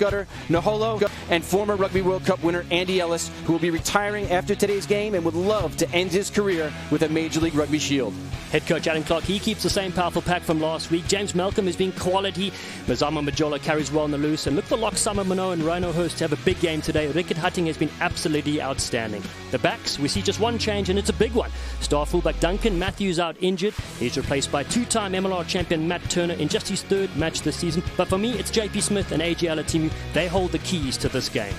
Milner-Skudder, Naholo, and former Rugby World Cup winner Andy Ellis, who will be retiring after today's game and would love to end his career with a Major League Rugby shield. Head coach Alan Clark, he keeps the same powerful pack from last week. James Malcolm has been quality. Mazama Majola carries well on the loose. And look for Lock Summer Mano and Rhino Hurst to have a big game today. Rickard Hutting has been absolutely outstanding. The backs, we see just one change, and it's a big one. Star fullback Duncan Matthews out injured. He's replaced by two-time MLR champion Matt Turner in just his third match this season. But for me, it's JP Smith and AJ Alatimu. They hold the keys to this game.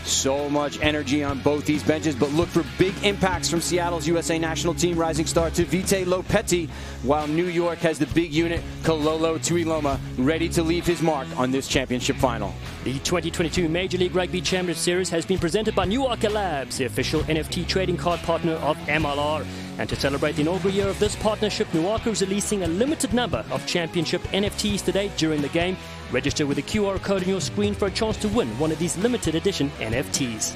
So much energy on both these benches, but look for big impacts from Seattle's USA national team rising star Tevite Lopetti, while New York has the big unit Kalolo Tuiloma ready to leave his mark on this championship final. The 2022 Major League Rugby Championship Series has been presented by Nuaka Labs, the official NFT trading card partner of MLR. And to celebrate the inaugural year of this partnership, Nuaka is releasing a limited number of championship NFTs today during the game. Register with the QR code on your screen for a chance to win one of these limited edition NFTs.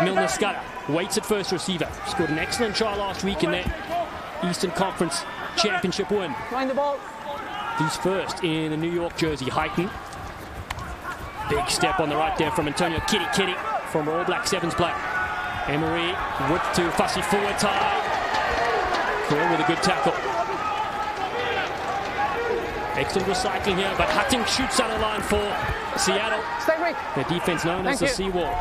Milner-Skudder waits at first receiver. Scored an excellent try last week in their Eastern Conference Championship win. He's first in a New York jersey. Heighton. Big step on the right there from Antonio Kiri-Kiri from All Black Sevens player. Emery whip to Fuatai. Quinn with a good tackle. Excellent recycling here, but Heighton shoots out of line for Seattle. Their defense known as the seawall.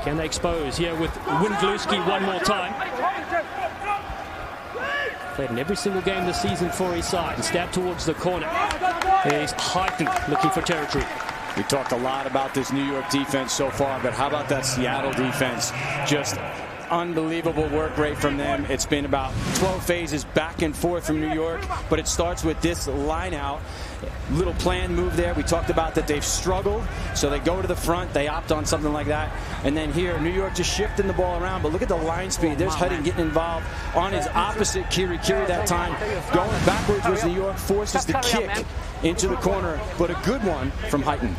Can they expose here with Wenglewski one more time? Played in every single game this season for his side and stabbed towards the corner. There's Heighton looking for territory. We talked a lot about this New York defense so far, but how about that Seattle defense? Just unbelievable work rate from them. It's been about 12 phases back and forth from New York, but it starts with this line out. Little planned move there. We talked about that they've struggled, so they go to the front. They opt on something like that. And then here, New York just shifting the ball around, but look at the line speed. There's Heighton getting involved on his opposite Kiri-Kiri that time. Going backwards was New York, forces the kick into the corner, but a good one from Heighton.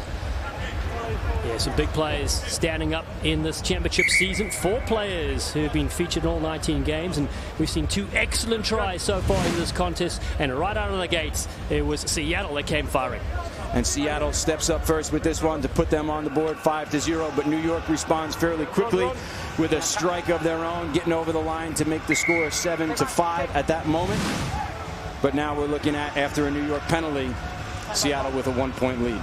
Yeah, some big players standing up in this championship season. 4 players who have been featured in all 19 games, and we've seen 2 excellent tries so far in this contest. And right out of the gates, it was Seattle that came firing. And Seattle steps up first with this one to put them on the board 5-0, but New York responds fairly quickly with a strike of their own, getting over the line to make the score 7-5 at that moment. But now we're looking at, after a New York penalty, Seattle with a 1-point lead.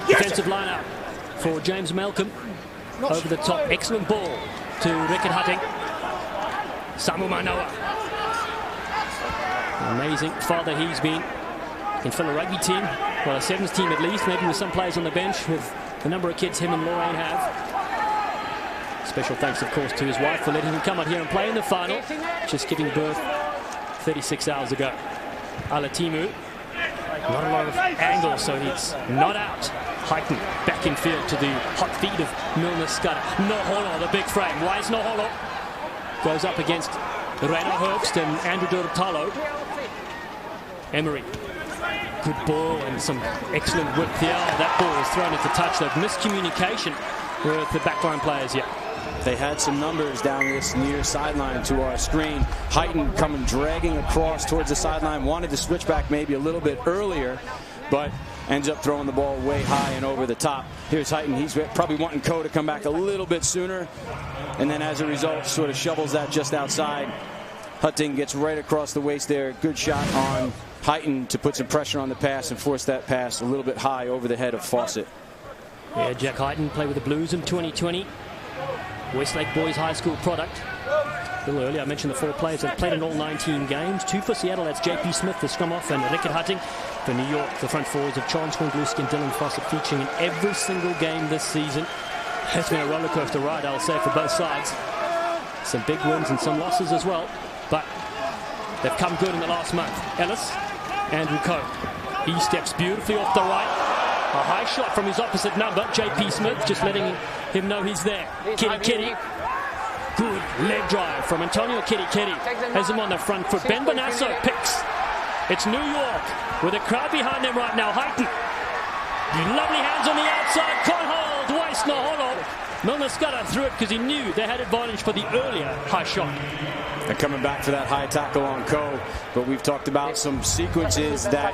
Defensive line out for James Malcolm. Over the top, excellent ball to Rickard Hutting. Samu Manoa. Amazing father he's been. Can fill a rugby team, well, a sevens team at least, maybe with some players on the bench, with the number of kids him and Lorraine have. Special thanks, of course, to his wife for letting him come out here and play in the final, just giving birth 36 hours ago. Alatimu, not a lot of angle, so he's not out. Heighton back in field to the hot feet of Milner-Skudder. Naholo, the big frame. Why is Naholo? Goes up against Reino Herbst and Andrew Dorotalo. Emery. Good ball and some excellent whip there. That ball was thrown into touch. So miscommunication with the backline players here. They had some numbers down this near sideline to our screen. Heighton coming dragging across towards the sideline. Wanted to switch back maybe a little bit earlier, but ends up throwing the ball way high and over the top. Here's Heighton. He's probably wanting Ko to come back a little bit sooner, and then as a result sort of shovels that just outside. Hutting gets right across the waist there. Good shot on Heighton to put some pressure on the pass and force that pass a little bit high over the head of Fawsitt. Yeah, Jack Heighton played with the Blues in 2020. Westlake Boys High School product. A little earlier I mentioned the 4 players that played in all 19 games. 2 for Seattle, that's JP Smith, the scrum off, and Rickard Hutting. For New York, the front forwards of Chance Wenglewski and Dylan Fawsitt featuring in every single game this season. It's been a roller coaster ride, I'll say, for both sides. Some big wins and some losses as well, but they've come good in the last month. Ellis, Andrew Ko. He steps beautifully off the right. A high shot from his opposite number, JP Smith, just letting him know he's there. Kiri-Kiri. Good leg drive from Antonio Kiri-Kiri. Has him on the front foot. Ben Bonasso picks. It's New York with a crowd behind them right now. Heighton. Lovely hands on the outside. Can't hold. Waste Naholo. Milner-Skudder threw it because he knew they had advantage for the earlier high shot. And coming back for that high tackle on Ko. But we've talked about some sequences that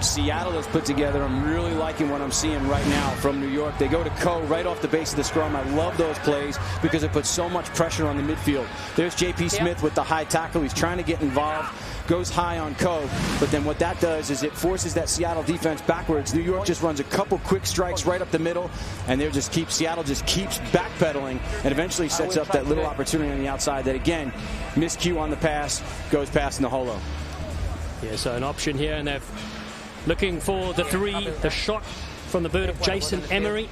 Seattle has put together. I'm really liking what I'm seeing right now from New York. They go to Ko right off the base of the scrum. I love those plays because it puts so much pressure on the midfield. There's JP Smith with the high tackle. He's trying to get involved. Goes high on Ko, but then what that does is it forces that Seattle defense backwards. New York just runs a couple quick strikes right up the middle, and Seattle just keeps backpedaling and eventually sets up that little opportunity on the outside that, again, miscue on the pass, goes past Naholo. Yeah, so an option here, and they're looking for the 3, the shot from the bird of Jason Emery.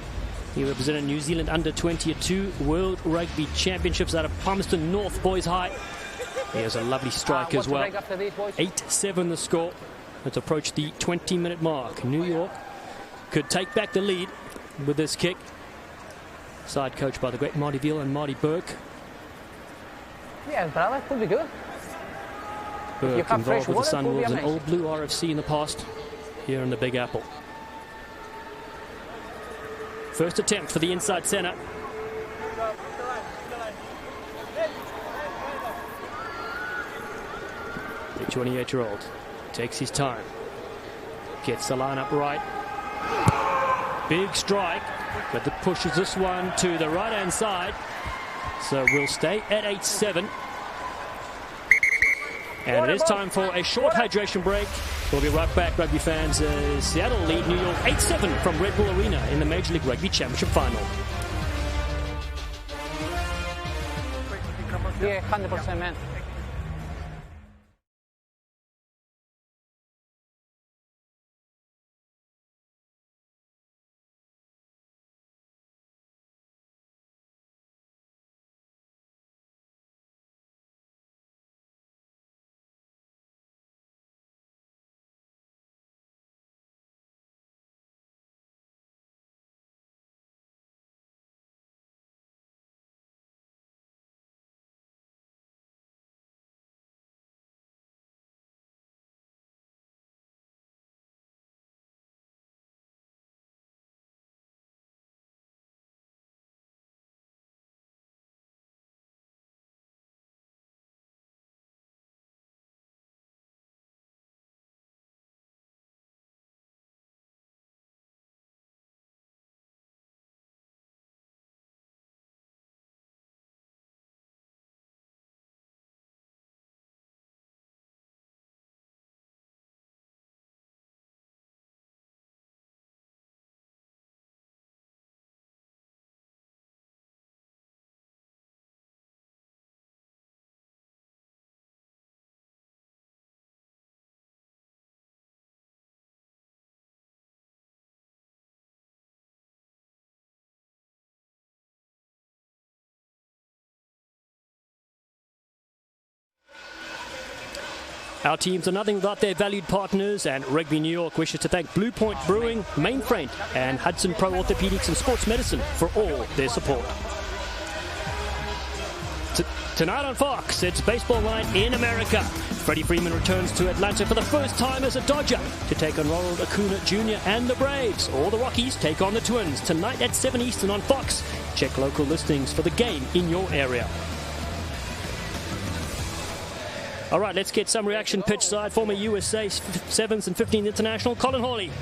He represented New Zealand under 20 at 2 World Rugby Championships out of Palmerston North Boys High. Here's a lovely strike as well. 8-7 the score. Let's approach the 20-minute mark. New York could take back the lead with this kick. Side coached by the great Marty Veal and Marty Burke. Yeah, brother, could be good. Burke involved with the Sunwolves and Old Blue RFC in the past here in the Big Apple. First attempt for the inside centre. The 28-year-old takes his time. Gets the line up right. Big strike, but the pushes this one to the right-hand side. So we'll stay at 8-7. And it is time for a short hydration break. We'll be right back, rugby fans. Seattle lead New York 8-7 from Red Bull Arena in the Major League Rugby Championship Final. Yeah, 100%, man. Our teams are nothing but their valued partners, and Rugby New York wishes to thank Blue Point Brewing, Mainframe, and Hudson Pro Orthopedics and Sports Medicine for all their support. Tonight on Fox, it's baseball night in America. Freddie Freeman returns to Atlanta for the first time as a Dodger to take on Ronald Acuna Jr. and the Braves. Or the Rockies take on the Twins tonight at 7 Eastern on Fox. Check local listings for the game in your area. All right, let's get some reaction pitch side. Former USA 7s and 15 international, Colin Hawley.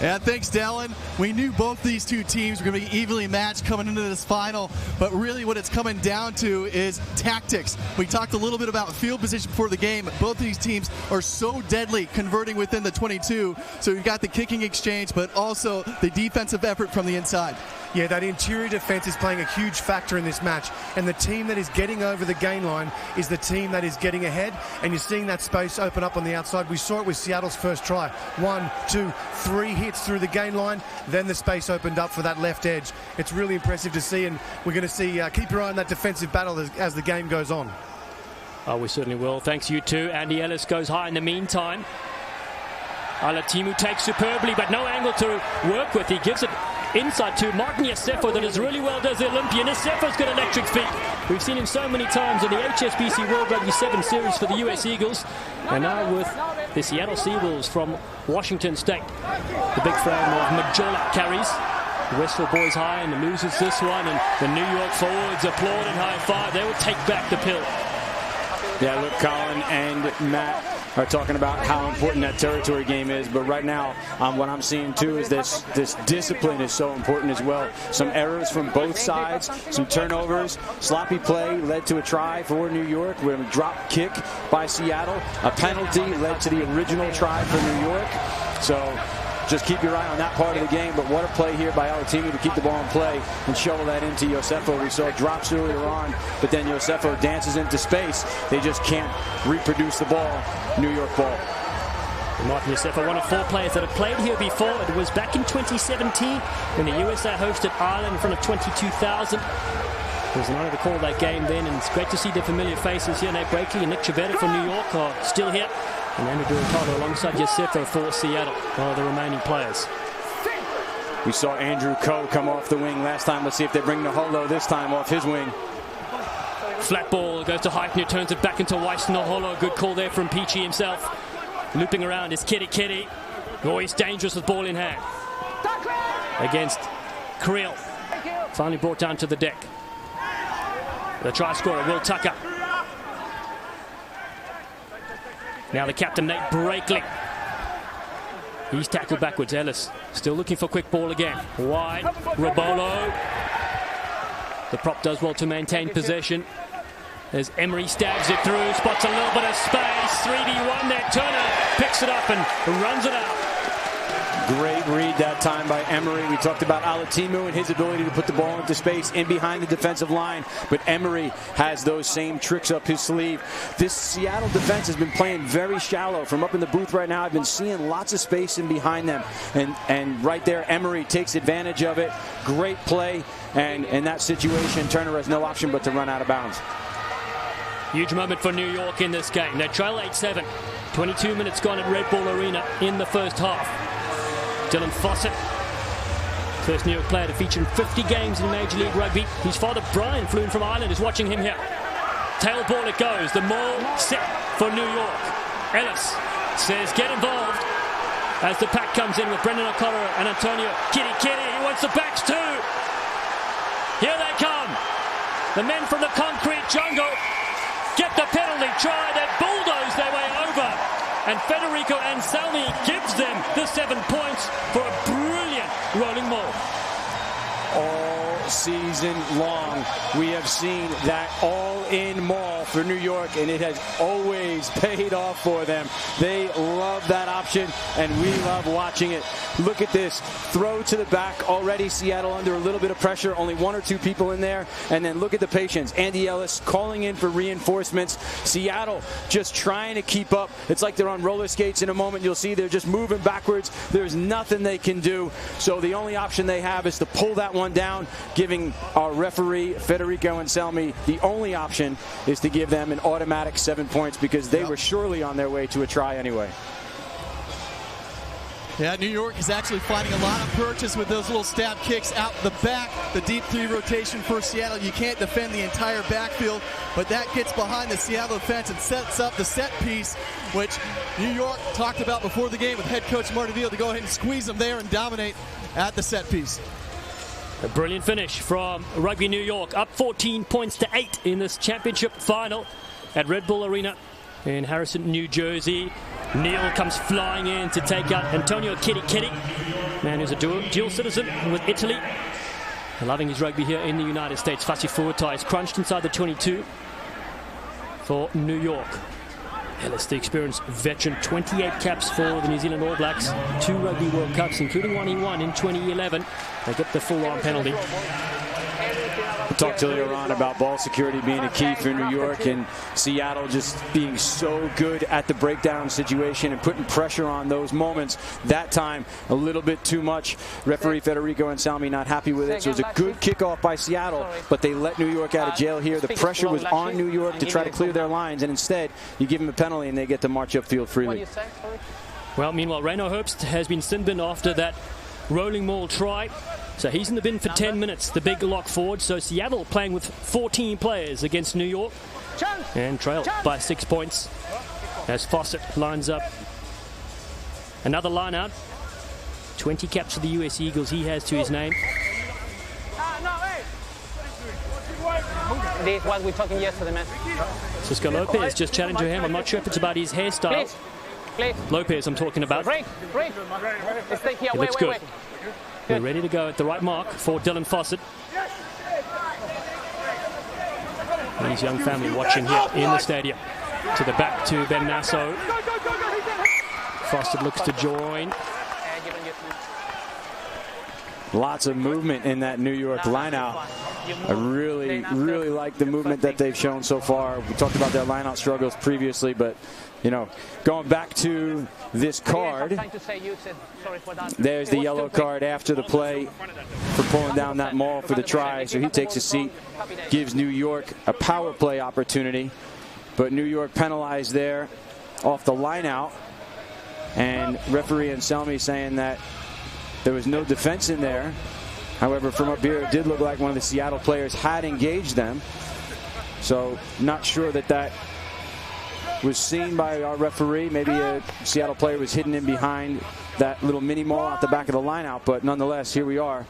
Yeah, thanks, Dallin. We knew both these two teams were going to be evenly matched coming into this final, but really what it's coming down to is tactics. We talked a little bit about field position before the game. Both of these teams are so deadly converting within the 22, so you've got the kicking exchange, but also the defensive effort from the inside. Yeah, that interior defense is playing a huge factor in this match, and the team that is getting over the gain line is the team that is getting ahead, and you're seeing that space open up on the outside. We saw it with Seattle's first try. 1, 2, 3 hits through the gain line, then the space opened up for that left edge. It's really impressive to see, and we're going to see, keep your eye on that defensive battle as the game goes on. Oh, we certainly will. Thanks, you too. Andy Ellis goes high in the meantime. Alatimu takes superbly, but no angle to work with. He gives it inside to Martin Yosefo that is really well does the Olympian. Yosefo's got electric feet. We've seen him so many times in the HSBC World Rugby 7 Series for the US Eagles, and now with the Seattle Seawolves from Washington State. The big frame of Majola carries. The Westfield boys high and loses this one, and the New York forwards applaud and high five. They will take back the pill. Yeah, look, Colin and Matt are talking about how important that territory game is, but right now what I'm seeing too is this discipline is so important as well. Some errors from both sides, some turnovers, sloppy play led to a try for New York with a drop kick by Seattle. A penalty led to the original try for New York. So just keep your eye on that part of the game, but what a play here by Alatimu to keep the ball in play and shovel that into Yosefo. We saw drops earlier on, but then Yosefo dances into space. They just can't reproduce the ball. New York ball. Martin Yosefo, one of 4 players that have played here before. It was back in 2017 when the USA hosted Ireland in front of 22,000. There was an honour to call that game then, and it's great to see the familiar faces here. Brakeley and Nick Civetta from New York are still here. And Andrew Durantado alongside Yosefo for Seattle, one of the remaining players. We saw Andrew Coe come off the wing last time. Let's see if they bring Naholo this time off his wing. Flat ball goes to Heighton, who turns it back into Weiss. Naholo, good call there from Peachy himself. Looping around is Kiri-Kiri. Always dangerous with ball in hand. Against Creel. finally brought down to the deck. The try scorer, Will Tucker. Now the captain, Nate Brakeley. He's tackled backwards. Ellis still looking for quick ball again. Wide, Rebolo. The prop does well to maintain possession as Emery stabs it through, spots a little bit of space. 3v1 there. Turner picks it up and runs it out. Great read that time by Emery. We talked about Alatimu and his ability to put the ball into space in behind the defensive line, but Emery has those same tricks up his sleeve. This Seattle defense has been playing very shallow. From up in the booth right now, I've been seeing lots of space in behind them, and right there, Emery takes advantage of it. Great play, and in that situation, Turner has no option but to run out of bounds. Huge moment for New York in this game. They trail 8-7. 22 minutes gone at Red Bull Arena in the first half. Dylan Fawsitt, first New York player to feature in 50 games in Major League Rugby. His father, Brian, flew in from Ireland, is watching him here. Tail ball it goes. The maul set for New York. Ellis says, get involved. As the pack comes in with Brendon O'Connor and Antonio Kiri-Kiri. He wants the backs too. Here they come. The men from the concrete jungle get the penalty try. They bulldoze their way over. And Federico Anselmi gives them the 7 points for a brilliant rolling maul. All season long, we have seen that all-in maul for New York, and it has always paid off for them. They love that option, and we love watching it. Look at this. Throw to the back. Already Seattle under a little bit of pressure. Only 1 or 2 people in there. And then look at the patience. Andy Ellis calling in for reinforcements. Seattle just trying to keep up. It's like they're on roller skates in a moment. You'll see they're just moving backwards. There's nothing they can do. So the only option they have is to pull that one down, giving our referee, Federico Anselmi, the only option is to give them an automatic 7 points because they were surely on their way to a try anyway. Yeah, New York is actually finding a lot of purchase with those little stab kicks out the back. The deep 3 rotation for Seattle. You can't defend the entire backfield, but that gets behind the Seattle defense and sets up the set piece, which New York talked about before the game with head coach Marty Veal to go ahead and squeeze them there and dominate at the set piece. A brilliant finish from Rugby New York, up 14 points to 8 in this championship final at Red Bull Arena in Harrison, New Jersey. Neil comes flying in to take out Antonio Kiri-Kiri, man who's a dual citizen with Italy, loving his rugby here in the United States. Fuatai is crunched inside the 22 for New York. Ellis, the experienced veteran, 28 caps for the New Zealand All Blacks, 2 Rugby World Cups, including one he won in 2011. They get the full-on penalty. We talked earlier on about ball security being a key for New York, and Seattle just being so good at the breakdown situation and putting pressure on those moments. That time, a little bit too much. Referee Federico Anselmi not happy with it, so it was a good kickoff by Seattle, but they let New York out of jail here. The pressure was on New York to try to clear their lines, and instead, you give them a penalty and they get to march upfield freely. Well, meanwhile, Reino Herbst has been sin binned after that rolling maul try. So he's in the bin for 10 minutes, the big lock forward. So Seattle playing with 14 players against New York and trail by 6 points as Fawsitt lines up. Another line out. 20 caps for the US Eagles he has to his name. This is what we were talking yesterday, man. Cisco Lopez just challenged him. I'm not sure if it's about his hairstyle. Please. Lopez I'm talking about. Break. Let's stay here. It looks good. We're ready to go at the right mark for Dylan Fawsitt. His young family watching here in the stadium. To the back to Bonasso. Fawsitt looks to join. Lots of movement in that New York lineout. I really like the movement that they've shown so far. We talked about their lineout struggles previously, but you know, going back to this card, there's the yellow card after the play for pulling down that maul for the try. So he takes a seat, gives New York a power play opportunity, but New York penalized there off the lineout, and referee Anselmi saying that there was no defense in there. However, from up here, it did look like one of the Seattle players had engaged them. So not sure that that was seen by our referee. Maybe a Seattle player was hidden in behind that little mini maul out the back of the lineout. But nonetheless, here we are.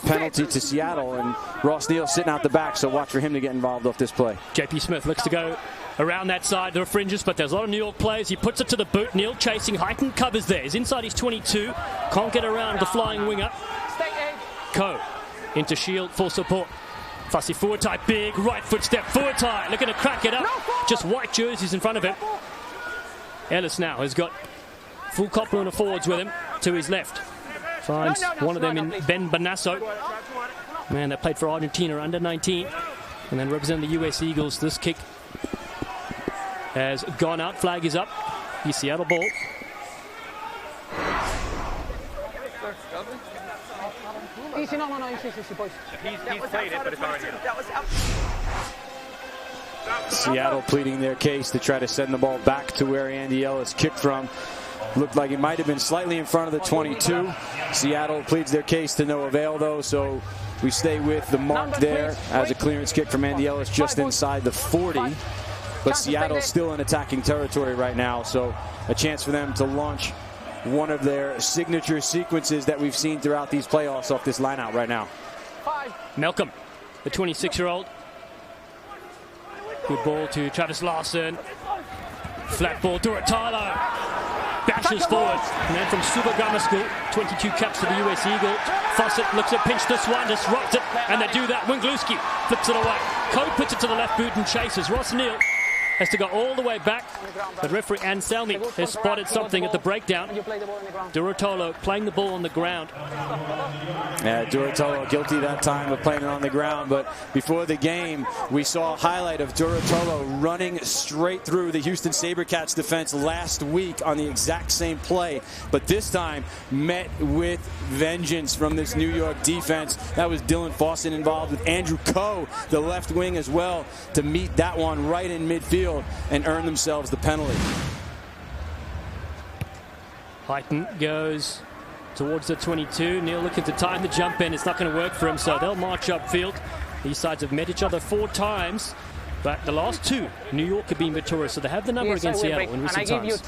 penalty to Seattle, and Ross Neal sitting out the back, so watch for him to get involved off this play. JP Smith looks to go around that side, there are fringes, but there's a lot of New York players. He puts it to the boot. Neal chasing. Heighton covers there. He's inside his 22. Can't get around the flying winger. Ko into shield for support. Fussy Fuatai, big right foot step. Fuatai looking to crack it up. Just white jerseys in front of him. Ellis now has got full complement of forwards with him to his left. Finds one of them in Bonasso. Man, that played for Argentina under 19 and then representing the US Eagles. This kick has gone out. Flag is up. The Seattle ball. Seattle pleading their case to try to send the ball back to where Andy Ellis kicked from. Looked like it might have been slightly in front of the 22. Seattle pleads their case to no avail, though, so we stay with the mark there as a clearance kick from Andy Ellis just inside the 40. But Seattle's still in attacking territory right now, so a chance for them to launch one of their signature sequences that we've seen throughout these playoffs off this line out right now. Malcolm, the 26-year-old. Good ball to Travis Larson. Flat ball to Rotalo. Bashes forward. And then from Super Grammar School, 22 caps for the US Eagle. Fawsitt looks to pinch this one, disrupts it, and they do that. Wenglewski flips it away. Ko puts it to the left boot and chases. Ross Neal has to go all the way back. The referee Anselmi has spotted something at the breakdown. Durotolo playing the ball on the ground. Yeah, Durotolo guilty that time of playing it on the ground, but before the game we saw a highlight of Durotolo running straight through the Houston SaberCats defense last week on the exact same play, but this time met with vengeance from this New York defense. That was Dylan Fawsitt involved with Andrew Ko, the left wing as well, to meet that one right in midfield and earn themselves the penalty. Heighton goes towards the 22. Neal looking to time the jump in. It's not going to work for him, so they'll march upfield. These sides have met each other 4 times, but the last 2, New York have been victorious, so they have the number against Seattle in recent times.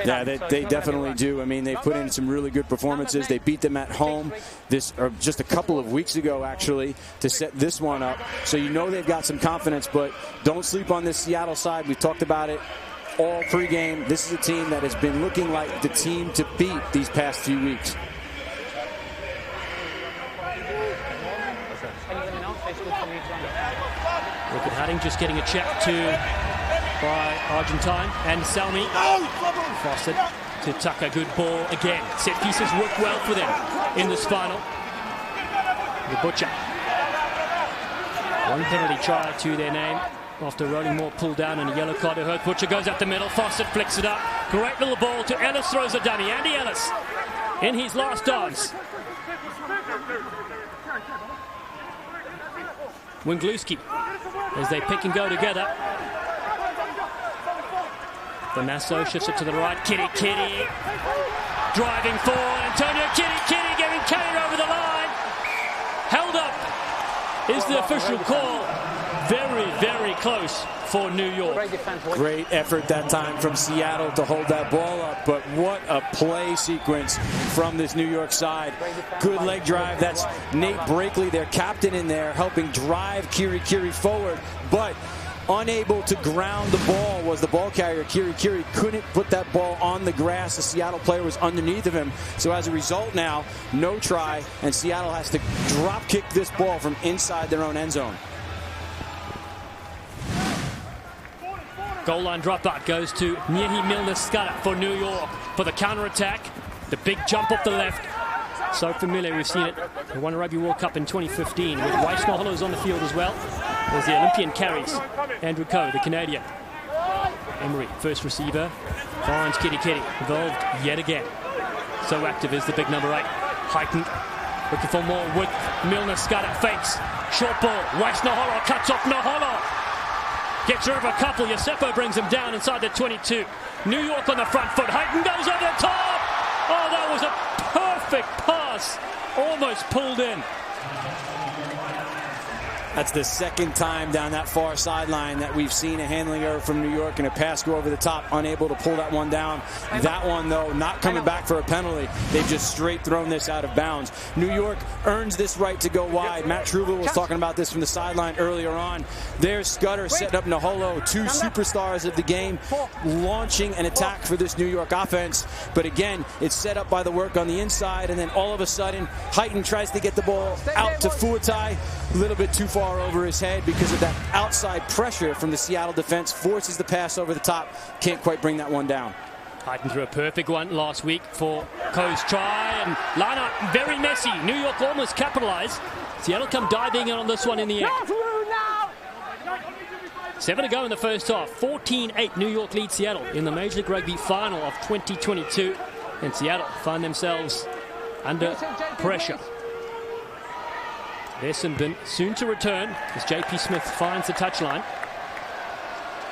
Yeah, they definitely do. I mean, they've put in some really good performances. They beat them at home just a couple of weeks ago, actually, to set this one up. So you know they've got some confidence, but don't sleep on this Seattle side. We've talked about it all pregame. This is a team that has been looking like the team to beat these past few weeks. Look at Hutting just getting a check by Argentine and Salmi. Fawsitt to tuck a good ball again. Set pieces work well for them in this final. The Butcher. One penalty try to their name after Rolling Moore pulled down and a yellow card to hurt. Butcher goes up the middle. Fawsitt flicks it up. Great little ball to Ellis, throws a dummy. Andy Ellis in his last dance. Wenglewski as they pick and go together. Bonasso shifts it to the right. Kiri-Kiri driving forward. Antonio Kiri-Kiri getting carried over the line. Held up is the official call. Very, very close for New York. Great effort that time from Seattle to hold that ball up, but what a play sequence from this New York side. Good leg drive. That's Nate Brakeley, their captain, in there helping drive Kiri-Kiri forward, but unable to ground the ball was the ball carrier. Kiri-Kiri couldn't put that ball on the grass. The Seattle player was underneath of him. So as a result now, no try, and Seattle has to drop kick this ball from inside their own end zone. Goal line dropout goes to Nehe Milner-Skudder for New York for the counter-attack. The big jump off the left. So familiar, we've seen it. They won a Rugby World Cup in 2015 with Naholo on the field as well. There's the Olympian carries. Andrew Ko, the Canadian. Emery, first receiver, finds Kiri-Kiri, involved yet again. So active is the big number 8. Heighton looking for more with Milner-Skudder, fakes. Short ball, Naholo cuts off Naholo. Gets rid of a couple. Yosepo brings him down inside the 22. New York on the front foot. Heighton goes over the top. Oh, that was a perfect pass. Almost pulled in. That's the second time down that far sideline that we've seen a handling error from New York and a pass go over the top, unable to pull that one down. That one, though, not coming back for a penalty. They've just straight thrown this out of bounds. New York earns this right to go wide. Matt Struble was talking about this from the sideline earlier on. There's Skudder setting up Naholo, two superstars of the game, launching an attack for this New York offense. But again, it's set up by the work on the inside, and then all of a sudden, Heighton tries to get the ball out to Fuatai. A little bit too far over his head because of that outside pressure from the Seattle defense. Forces the pass over the top. Can't quite bring that one down. Heighton threw a perfect one last week for Coe's try, and lineup very messy. New York almost capitalized. Seattle come diving in on this one in the end. 7 to go in the first half. 14-8 New York leads Seattle in the Major League Rugby Final of 2022. And Seattle find themselves under pressure. Essendon soon to return as JP Smith finds the touchline.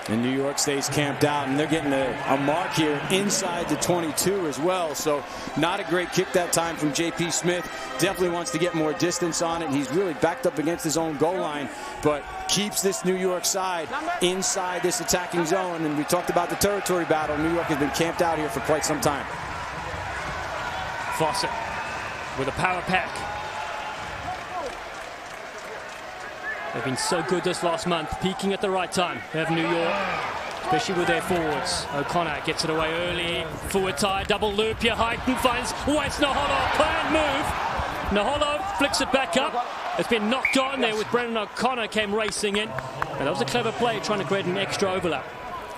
And New York stays camped out, and they're getting a mark here inside the 22 as well. So not a great kick that time from JP Smith. Definitely wants to get more distance on it. He's really backed up against his own goal line, but keeps this New York side inside this attacking zone. And we talked about the territory battle. New York has been camped out here for quite some time. Fawsitt with a power pack. They've been so good this last month, peaking at the right time. They have New York, especially with their forwards. O'Connor gets it away early. Fuatai, double loop here. Heighton finds West Naholo. Planned move. Naholo flicks it back up. It's been knocked on there with Brendon. O'Connor came racing in. And that was a clever play, trying to create an extra overlap.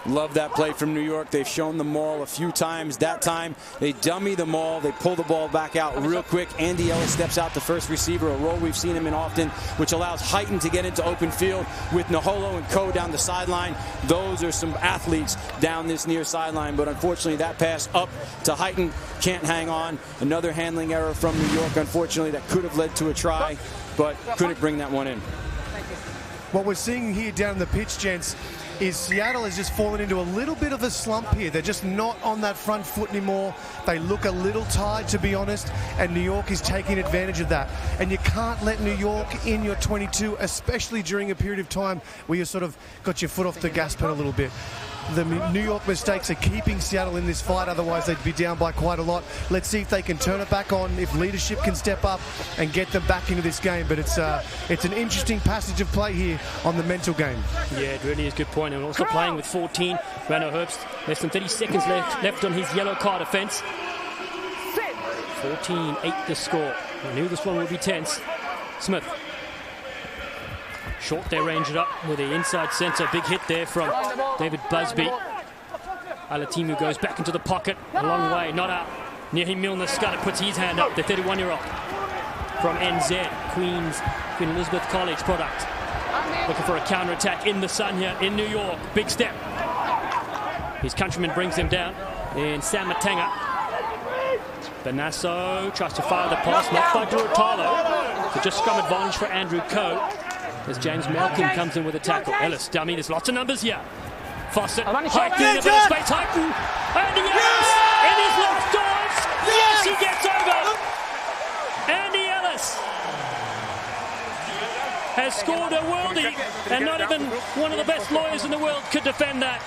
Love that play from New York. They've shown the maul a few times. That time, they dummy the maul. They pull the ball back out real quick. Andy Ellis steps out the first receiver, a role we've seen him in often, which allows Heighton to get into open field with Naholo and Co down the sideline. Those are some athletes down this near sideline, but unfortunately that pass up to Heighton can't hang on. Another handling error from New York, unfortunately, that could have led to a try, but couldn't bring that one in. What we're seeing here down in the pitch, gents, is Seattle has just fallen into a little bit of a slump here. They're just not on that front foot anymore. They look a little tired, to be honest, and New York is taking advantage of that. And you can't let New York in your 22, especially during a period of time where you sort of got your foot off the gas pedal a little bit. The New York mistakes are keeping Seattle in this fight, otherwise they'd be down by quite a lot. Let's see if they can turn it back on, if leadership can step up and get them back into this game. But it's an interesting passage of play here on the mental game. Yeah, it really is a good point. And also playing with 14, Rano Herbst, less than 30 seconds left on his yellow card offence. 14-8 the score. I knew this one would be tense. Smith. Short, they range it up with the inside centre. Big hit there from David Busby. Alatimu goes back into the pocket. A long way, not out. Nehe Milner-Skudder puts his hand up. The 31-year-old from NZ, Queen Elizabeth College product. Looking for a counter-attack in the sun here in New York. Big step. His countryman brings him down. And Sam Matanga. Bonasso tries to fire the pass, not by Durutalo. So just scrum advantage for Andrew Coe. As James Malcolm comes in with a tackle. Ellis, dummy, there's lots of numbers here. Fawsitt, Heighton in a bit of space, Heighton, Andy Ellis, in his locked doors, yes, he gets over. Andy Ellis has scored a worldie, and not even one of the best lawyers in the world could defend that.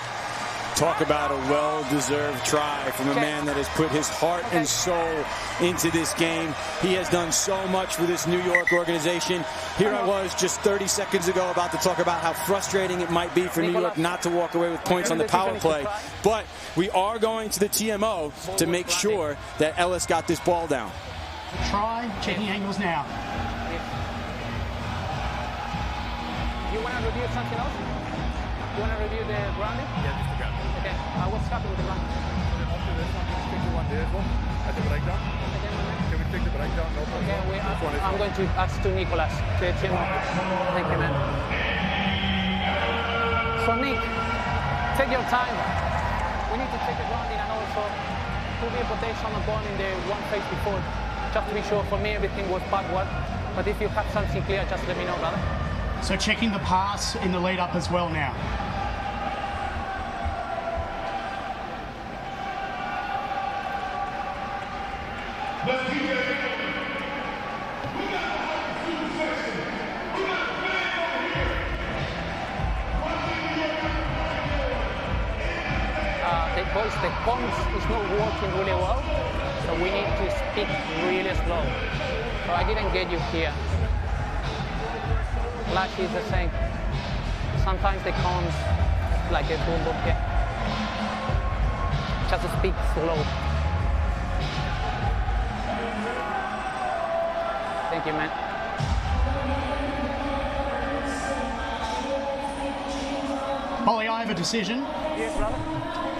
Talk about a well-deserved try from a man that has put his heart and soul into this game. He has done so much for this New York organization. Here I was just 30 seconds ago about to talk about how frustrating it might be for New York not to walk away with points on the power play. But we are going to the TMO to make sure that Ellis got this ball down. Try, checking angles now. You want to review something else? You want to review the grounding? Yeah, just the grounding. Okay, what's happening with the grounding? After this one, can we take the one there as well? At the breakdown? Can we take the breakdown? No problem. Okay, I'm going to ask to Nicholas, to Tim. Thank you, man. So, Nick, take your time. We need to check the grounding and also to be a protection on the ball in the one phase before. Just to be sure, for me, everything was backward. But if you have something clear, just let me know, brother. So checking the pass in the lead up as well now. is the comms is not working really well, so we need to speak really slow. So I didn't get you here. Flash is the same. Sometimes the comms like a boom boom here. Just speak slow. Thank you, man. Ollie, I have a decision. Yes, brother.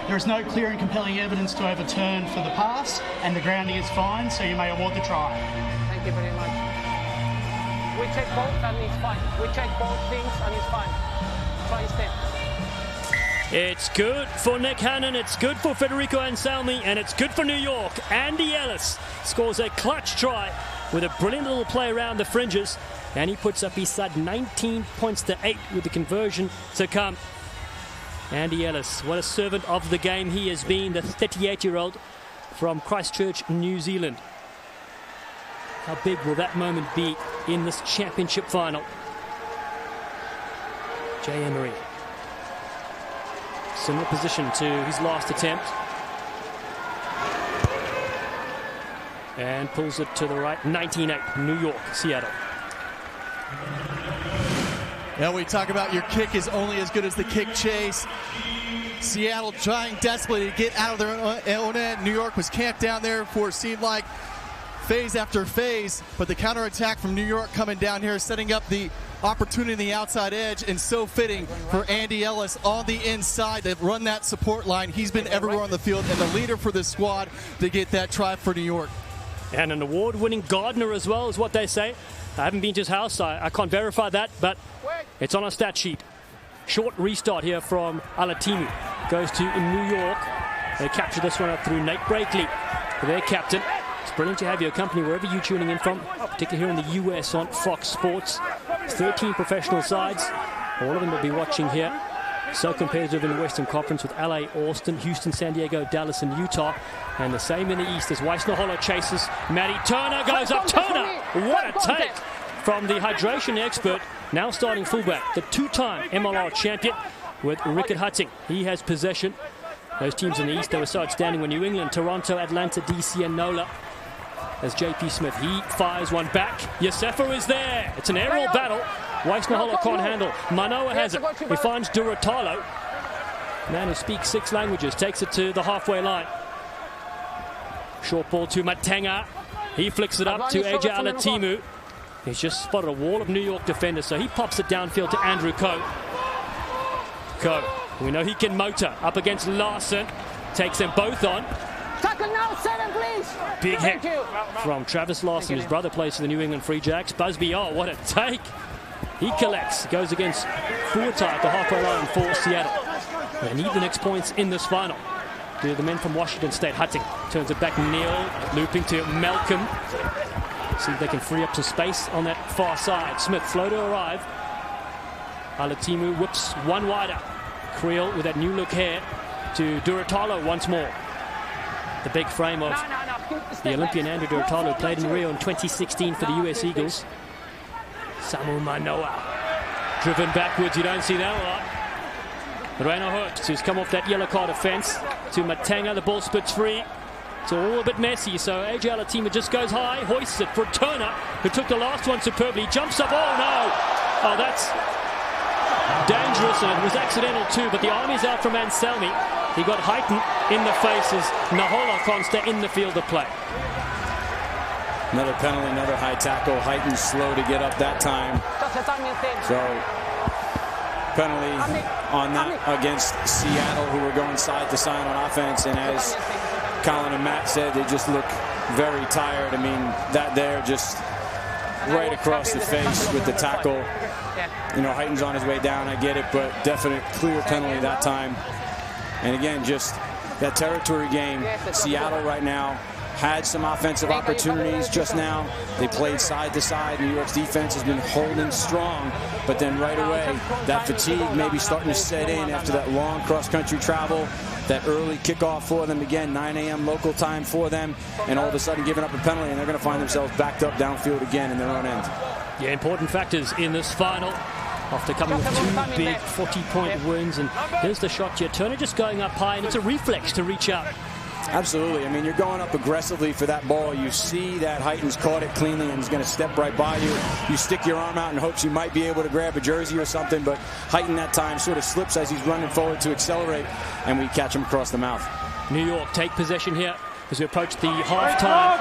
There is no clear and compelling evidence to overturn for the pass, and the grounding is fine, so you may award the try. Thank you very much. We check both and it's fine. We check both things and it's fine. Try stand. It's good for Nick Hannon, it's good for Federico Anselmi, and it's good for New York. Andy Ellis scores a clutch try with a brilliant little play around the fringes, and he puts up his side 19 points to 8 with the conversion to come. Andy Ellis, what a servant of the game he has been, the 38-year-old from Christchurch, New Zealand. How big will that moment be in this championship final? Jay Emery. Similar position to his last attempt. And pulls it to the right. 19-8, New York, Seattle. Now we talk about your kick is only as good as the kick chase. Seattle trying desperately to get out of their own end. New York was camped down there for it seemed like phase after phase, but the counterattack from New York coming down here, setting up the opportunity on the outside edge, and so fitting for Andy Ellis on the inside to run that support line. He's been everywhere on the field and the leader for this squad to get that try for New York. And an award-winning gardener as well is what they say. I haven't been to his house, so I can't verify that, but it's on our stat sheet. Short restart here from Alatimu. Goes to New York. They capture this one up through Nate Brakeley, their captain. It's brilliant to have your company wherever you're tuning in from, particularly here in the US on Fox Sports. 13 professional sides. All of them will be watching here. So competitive in the Western Conference with LA, Austin, Houston, San Diego, Dallas, and Utah. And the same in the East as Naholo chases. Matty Turner goes up. Turner! What a take from the hydration expert. Now starting fullback, the two-time MLR champion with Rickard Hutting. He has possession. Those teams in the East, they were so outstanding when New England, Toronto, Atlanta, DC, and NOLA. As JP Smith, he fires one back. Yosefo is there. It's an aerial battle. Naholo can't handle. Manoa has it. He finds Duratalo. Man who speaks 6 languages, takes it to the halfway line. Short ball to Matenga. He flicks it up to AJ Alatimu. He's just spotted a wall of New York defenders, so he pops it downfield to Andrew Coe. Coe, we know he can motor up against Larson. Takes them both on. Tackle now, 7, please. Big hit from Travis Larson. His brother plays for the New England Free Jacks. Busby, oh, what a take. He collects, goes against Fuatai at the halfway line for Seattle. They need the next points in this final. To the men from Washington State. Hutting turns it back. Neil looping to Malcolm. See if they can free up some space on that far side. Smith, slow to arrive. Alatimu whips one wider. Creel with that new look hair to Duratalo once more. The big frame of the Olympian Andrew Duratalo, played in Rio in 2016 for the US Eagles. Samu Manoa driven backwards, you don't see that a lot. Reino Hurts, who's come off that yellow card offense, to Matenga. The ball splits free. It's all a bit messy, so AJ Alatimu just goes high, hoists it for Turner, who took the last one superbly. Jumps up, oh no! Oh, that's dangerous, and it was accidental too, but the army's out from Anselmi. He got Heighton in the faces. Naholo can't stay in the field of play. Another penalty, another high tackle. Heighton slow to get up that time. So, penalty on that against Seattle, who were going side to side on offense. And as Colin and Matt said, they just look very tired. I mean, that there just right across the face with the tackle. You know, Heighton's on his way down, I get it, but definite clear penalty that time. And again, just that territory game. Seattle right now had some offensive opportunities just now. They played side to side. New York's defense has been holding strong, but then right away, that fatigue maybe starting to set in after that long cross-country travel, that early kickoff for them, again, 9 a.m. local time for them, and all of a sudden giving up a penalty, and they're going to find themselves backed up downfield again in their own end. Yeah, important factors in this final. after coming with two big 40-point wins. And here's the shot here. Turner just going up high, and it's a reflex to reach out. Absolutely. I mean, you're going up aggressively for that ball. You see that Heighton's caught it cleanly and is going to step right by you. You stick your arm out in hopes you might be able to grab a jersey or something, but Heighton that time sort of slips as he's running forward to accelerate, and we catch him across the mouth. New York take possession here as we approach the half-time.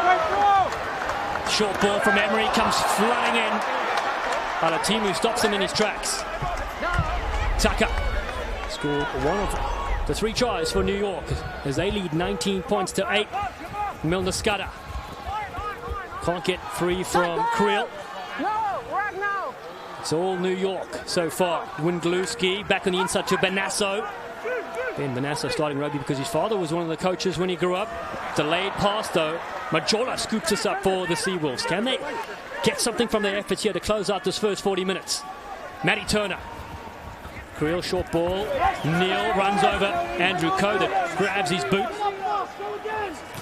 Short ball from Emery comes flying in. Alatimu stops him in his tracks. Tucker scored one of the 3 tries for New York as they lead 19 points to 8. Milner-Skudder can't get 3 from Creel. It's all New York so far. Wenglewski back on the inside to Bonasso. Bonasso starting rugby because his father was one of the coaches when he grew up. Delayed pass though. Majola scoops us up for the Seawolves. Can they get something from their efforts here to close out this first 40 minutes? Matty Turner. Creel short ball. Neil runs over Andrew Coe that grabs his boot.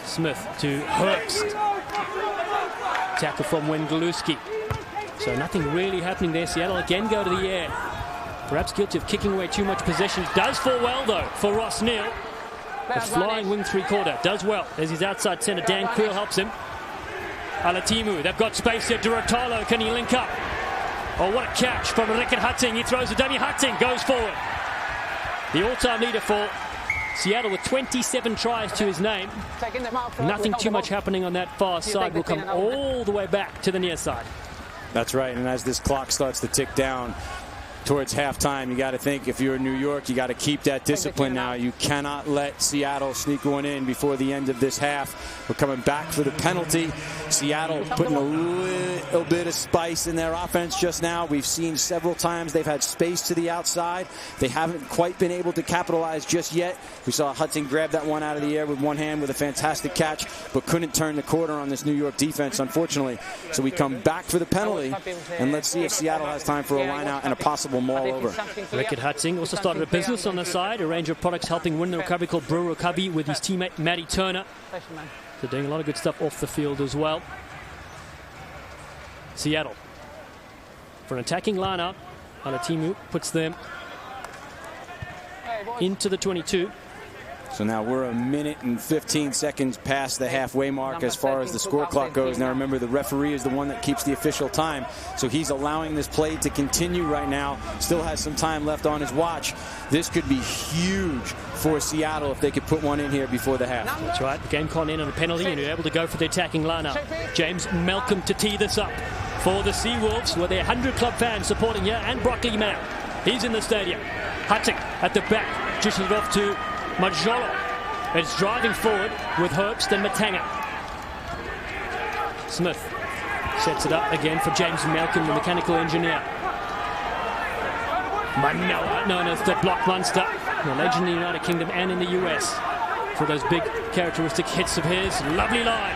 Smith to Herbst. Tackle from Wenglewski. So nothing really happening there. Seattle again go to the air. Perhaps guilty of kicking away too much possession. Does fall well though for Ross Neal. The flying wing 3-quarter does well as he's outside centre. Dan Creel helps him. Alatimu, they've got space here. Durotalo, can he link up? Oh, what a catch from Rickard Hutting. He throws a dummy. Hutting goes forward. The all-time leader for Seattle with 27 tries to his name. Nothing too much happening on that far side. Will come all the way back to the near side. That's right, and as this clock starts to tick down towards halftime, you got to think, if you're in New York, you got to keep that discipline now. You cannot let Seattle sneak one in before the end of this half. We're coming back for the penalty. Seattle putting a little bit of spice in their offense just now. We've seen several times they've had space to the outside. They haven't quite been able to capitalize just yet. We saw Hudson grab that one out of the air with one hand with a fantastic catch, but couldn't turn the corner on this New York defense, unfortunately. So we come back for the penalty, and let's see if Seattle has time for a line out and a possible maul over. Rickard Hutting also started a business on the side, a range of products helping win the recovery called Brew Recovery with his teammate Matty Turner. They're doing a lot of good stuff off the field as well. Seattle for an attacking lineup. Alatimu puts them into the 22. So now we're a minute and 15 seconds past the halfway mark as far as the score clock goes. Now remember, the referee is the one that keeps the official time, so he's allowing this play to continue right now. Still has some time left on his watch. This could be huge for Seattle if they could put one in here before the half. That's right. The game can't end on a penalty, and you're able to go for the attacking lineup. James Malcolm to tee this up for the Seawolves, with their 100 club fans supporting here, and Broccoli man. He's in the stadium. Hutting at the back, dishes it off to Majola. It's driving forward with Herbst and Matanga. Smith sets it up again for James Malcolm, the mechanical engineer. Manoa, known as the block monster, the legend in the United Kingdom and in the US for those big characteristic hits of his. Lovely line.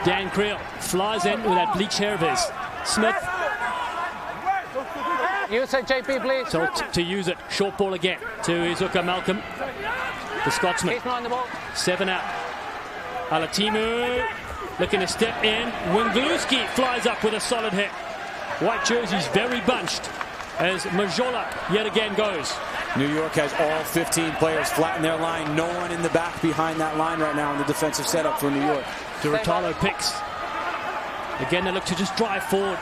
Dan Creel flies in with that bleached hair of his. Smith. Use it, JP, please. Told to use it. Short ball again to Izuka Malcolm. The Scotsman. 7 out. Alatimu looking to step in. Wenglewski flies up with a solid hit. White jerseys very bunched as Majola yet again goes. New York has all 15 players flat in their line. No one in the back behind that line right now in the defensive setup for New York. Durotalo picks. Again, they look to just drive forward.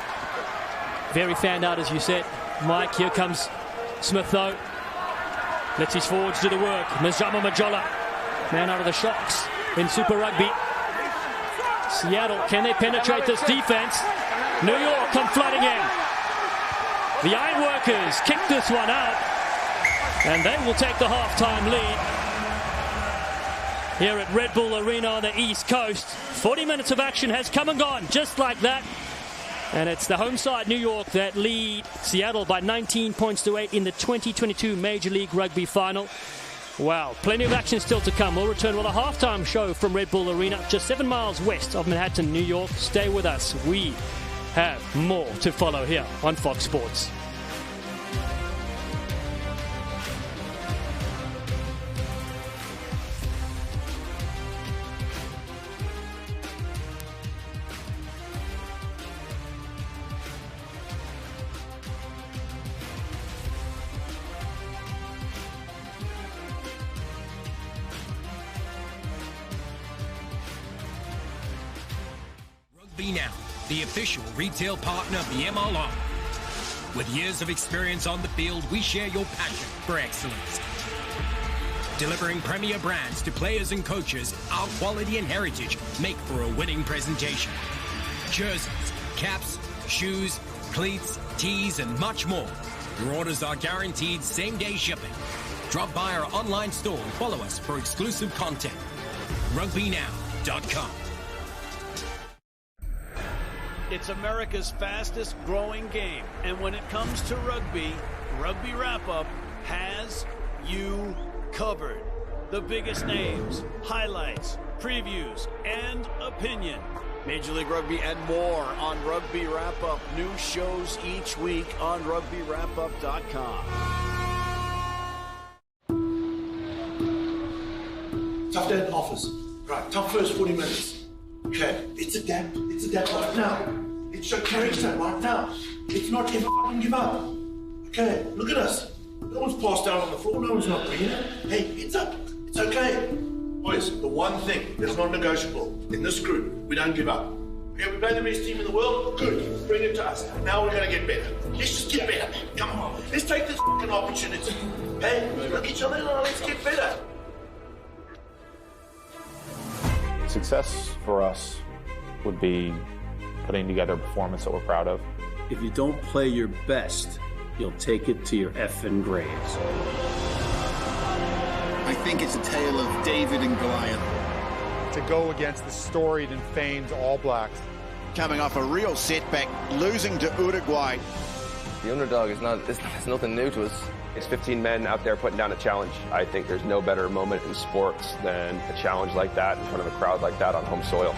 Very fanned out, as you said, Mike. Here comes Smith, though. Lets his forwards do the work. Mzama Majola, man out of the shocks in Super Rugby. Seattle, can they penetrate this defense? New York come flooding in. The Ironworkers kick this one out, and they will take the halftime lead here at Red Bull Arena on the East Coast. 40 minutes of action has come and gone just like that. And it's the home side, New York, that lead Seattle by 19 points to 8 in the 2022 Major League Rugby Final. Wow, plenty of action still to come. We'll return with a halftime show from Red Bull Arena, just 7 miles west of Manhattan, New York. Stay with us. We have more to follow here on Fox Sports. Rugby Now, the official retail partner of the MLR. With years of experience on the field, we share your passion for excellence. Delivering premier brands to players and coaches, our quality and heritage make for a winning presentation. Jerseys, caps, shoes, cleats, tees, and much more. Your orders are guaranteed same-day shipping. Drop by our online store and follow us for exclusive content. RugbyNow.com. It's America's fastest growing game. And when it comes to rugby, Rugby Wrap-Up has you covered. The biggest names, highlights, previews, and opinion. Major League Rugby and more on Rugby Wrap-Up. New shows each week on RugbyWrapUp.com. Tough day at the office. Right, tough first 40 minutes. Okay, it's adapt right now. It's show character right now. It's not ever fucking give up. Okay, look at us. No one's passed out on the floor, no one's not breathing. Hey, it's up. It's okay. Boys, the one thing that's not negotiable in this group, we don't give up. Okay, we play the best team in the world, good. Bring it to us. Now we're gonna get better. Let's just get better, man. Come on. Let's take this fucking opportunity. Hey, look at each other, let's get better. Success for us would be putting together a performance that we're proud of. If you don't play your best, you'll take it to your effing graves. I think it's a tale of David and Goliath. To go against the storied and famed All Blacks. Coming off a real setback, losing to Uruguay. The underdog it's nothing new to us. It's 15 men out there putting down a challenge. I think there's no better moment in sports than a challenge like that in front of a crowd like that on home soil.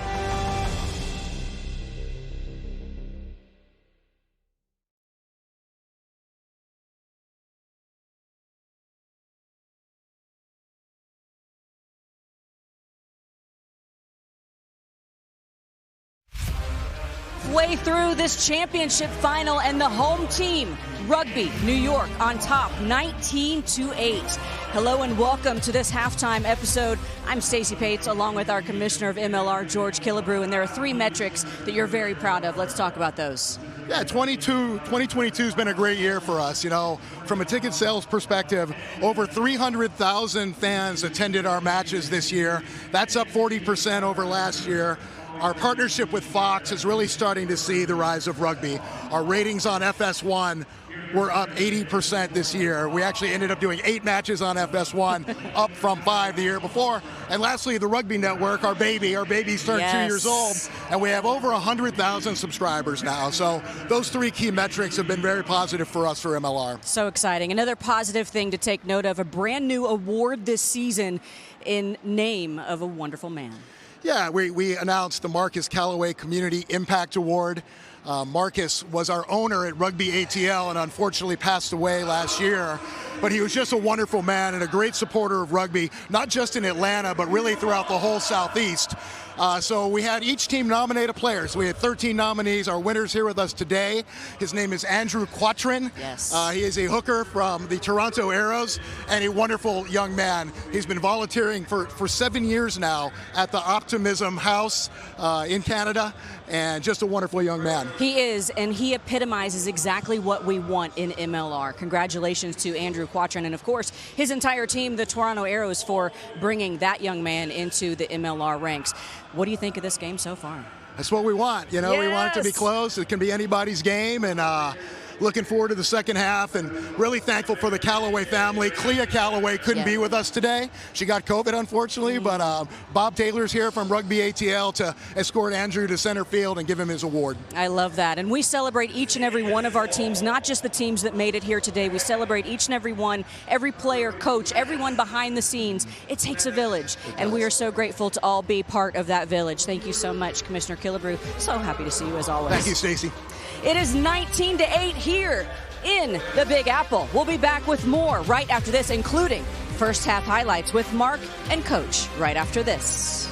Way through this championship final, and the home team, Rugby New York, on top 19-8. Hello and welcome to this halftime episode. I'm Stacey Pates along with our commissioner of MLR, George Killebrew, and there are three metrics that you're very proud of. Let's talk about those. Yeah, 2022 has been a great year for us. You know, from a ticket sales perspective, over 300,000 fans attended our matches this year. That's up 40% over last year. Our partnership with Fox is really starting to see the rise of rugby. Our ratings on FS1 were up 80% this year. We actually ended up doing 8 matches on FS1, up from 5 the year before. And lastly, the Rugby Network, our baby's turned 2 years old, and we have over 100,000 subscribers now. So those 3 key metrics have been very positive for us for MLR. So exciting. Another positive thing to take note of, a brand new award this season in name of a wonderful man. Yeah, we announced the Marcus Callaway Community Impact Award. Marcus was our owner at Rugby ATL and unfortunately passed away last year. But he was just a wonderful man and a great supporter of rugby, not just in Atlanta, but really throughout the whole Southeast. So we had each team nominate a player. So we had 13 nominees. Our winner's here with us today. His name is Andrew Quatrin. Yes. He is a hooker from the Toronto Arrows and a wonderful young man. He's been volunteering for 7 years now at the Optimism House in Canada, and just a wonderful young man. He is, and he epitomizes exactly what we want in MLR. Congratulations to Andrew Quatrin and, of course, his entire team, the Toronto Arrows, for bringing that young man into the MLR ranks. What do you think of this game so far? That's what we want. You know, we want it to be close. It can be anybody's game, and looking forward to the second half, and really thankful for the Callaway family. Clea Callaway couldn't be with us today. She got COVID, unfortunately, but Bob Taylor's here from Rugby ATL to escort Andrew to center field and give him his award. I love that. And we celebrate each and every one of our teams, not just the teams that made it here today. We celebrate each and every one, every player, coach, everyone behind the scenes. It takes a village, and we are so grateful to all be part of that village. Thank you so much, Commissioner Killebrew. So happy to see you as always. Thank you, Stacey. It is 19-8 here in the Big Apple. We'll be back with more right after this, including first half highlights with Mark and Coach right after this.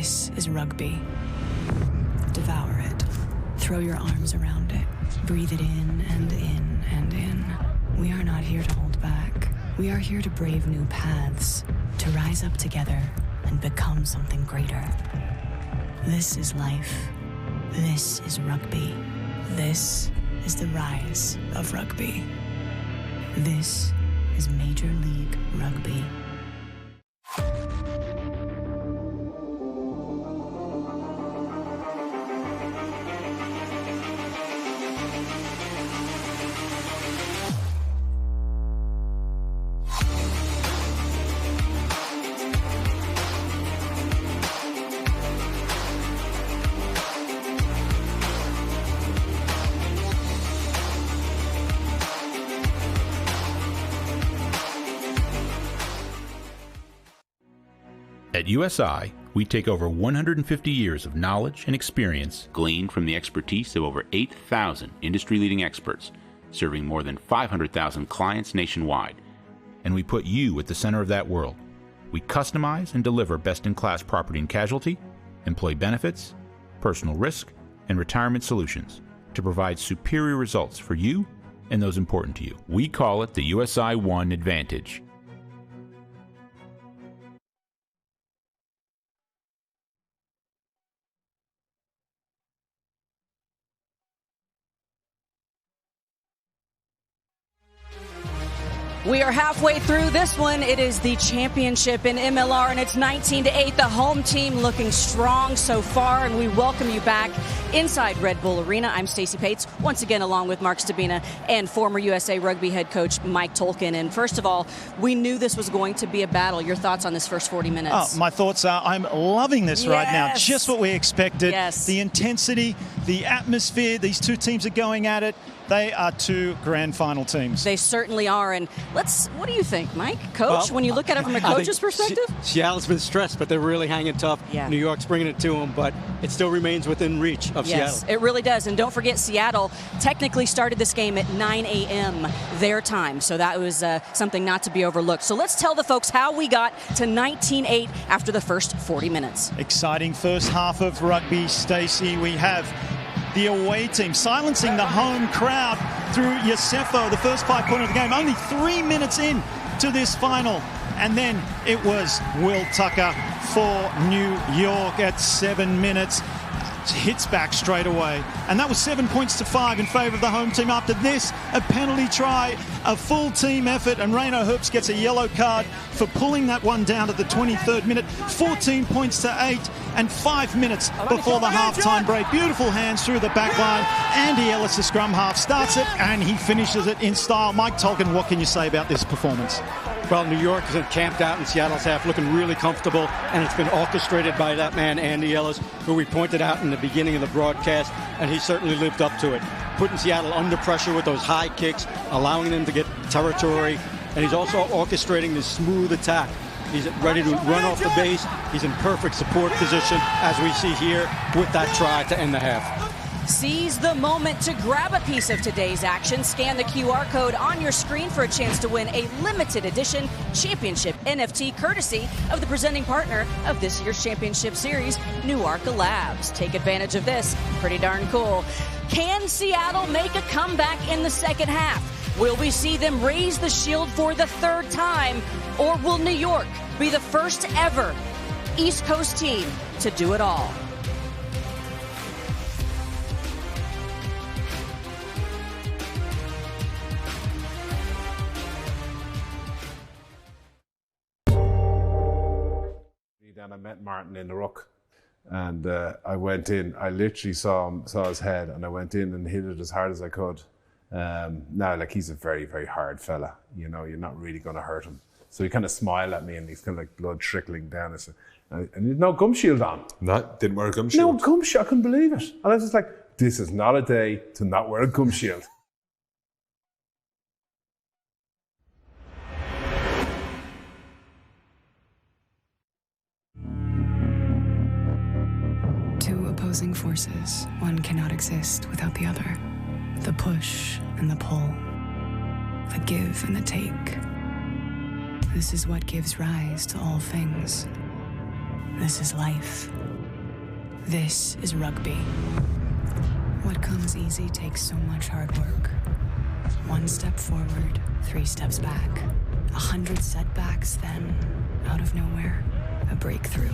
This is rugby. Devour it. Throw your arms around it. Breathe it in and in and in. We are not here to hold back. We are here to brave new paths, to rise up together and become something greater. This is life. This is rugby. This is the rise of rugby. This is Major League Rugby. At USI, we take over 150 years of knowledge and experience gleaned from the expertise of over 8,000 industry-leading experts, serving more than 500,000 clients nationwide. And we put you at the center of that world. We customize and deliver best-in-class property and casualty, employee benefits, personal risk, and retirement solutions to provide superior results for you and those important to you. We call it the USI One Advantage. We are halfway through this one. It is the championship in MLR, and it's 19-8. The home team looking strong so far, and we welcome you back inside Red Bull Arena. I'm Stacey Pates, once again along with Mark Stabina and former USA Rugby head coach Mike Tolkien. And first of all, we knew this was going to be a battle. Your thoughts on this first 40 minutes? Oh, my thoughts are I'm loving this right now. Just what we expected. Yes. The intensity, the atmosphere, these two teams are going at it. They are two grand final teams. They certainly are. And what do you think, Mike? Coach, when you look at it from a coach's perspective? Seattle's been stressed, but they're really hanging tough. Yeah. New York's bringing it to them, but it still remains within reach of Seattle. Yes, it really does. And don't forget, Seattle technically started this game at 9 a.m. their time. So that was something not to be overlooked. So let's tell the folks how we got to 19-8 after the first 40 minutes. Exciting first half of rugby, Stacey. We have the away team silencing the home crowd through Yosefo, the first 5 pointer of the game. Only 3 minutes in to this final. And then it was Will Tucker for New York at 7 minutes. Hits back straight away. And that was 7 points to 5 in favour of the home team. After this, a penalty try, a full team effort, and Reino Herbst gets a yellow card for pulling that one down to the 23rd minute. 14 points to 8 and 5 minutes before the half-time break. Beautiful hands through the back line. Andy Ellis, the scrum half, starts it and he finishes it in style. Mike Tolkien, what can you say about this performance? Well, New York is camped out in Seattle's half, looking really comfortable, and it's been orchestrated by that man, Andy Ellis, who we pointed out in the beginning of the broadcast, and he certainly lived up to it. Putting Seattle under pressure with those high kicks, allowing them to get territory, and he's also orchestrating this smooth attack. He's ready to run off the base. He's in perfect support position, as we see here, with that try to end the half. Seize the moment to grab a piece of today's action. Scan the QR code on your screen for a chance to win a limited edition championship NFT courtesy of the presenting partner of this year's championship series, Nuarka Labs. Take advantage of this. Pretty darn cool. Can Seattle make a comeback in the second half? Will we see them raise the shield for the third time? Or will New York be the first ever East Coast team to do it all? And I met Martin in the ruck, and I went in. I literally saw his head, and I went in and hit it as hard as I could. Now, like, he's a very, very hard fella. You know, you're not really going to hurt him. So he kind of smiled at me, and he's kind of like blood trickling down. And he had no gum shield on. No, didn't wear a gum shield. No gum shield. I couldn't believe it. And I was just like, this is not a day to not wear a gum shield. Opposing forces, one cannot exist without the other. The push and the pull, the give and the take. This is what gives rise to all things. This is life. This is rugby. What comes easy takes so much hard work. 1 step forward, 3 steps back. 100 setbacks, then, out of nowhere, a breakthrough.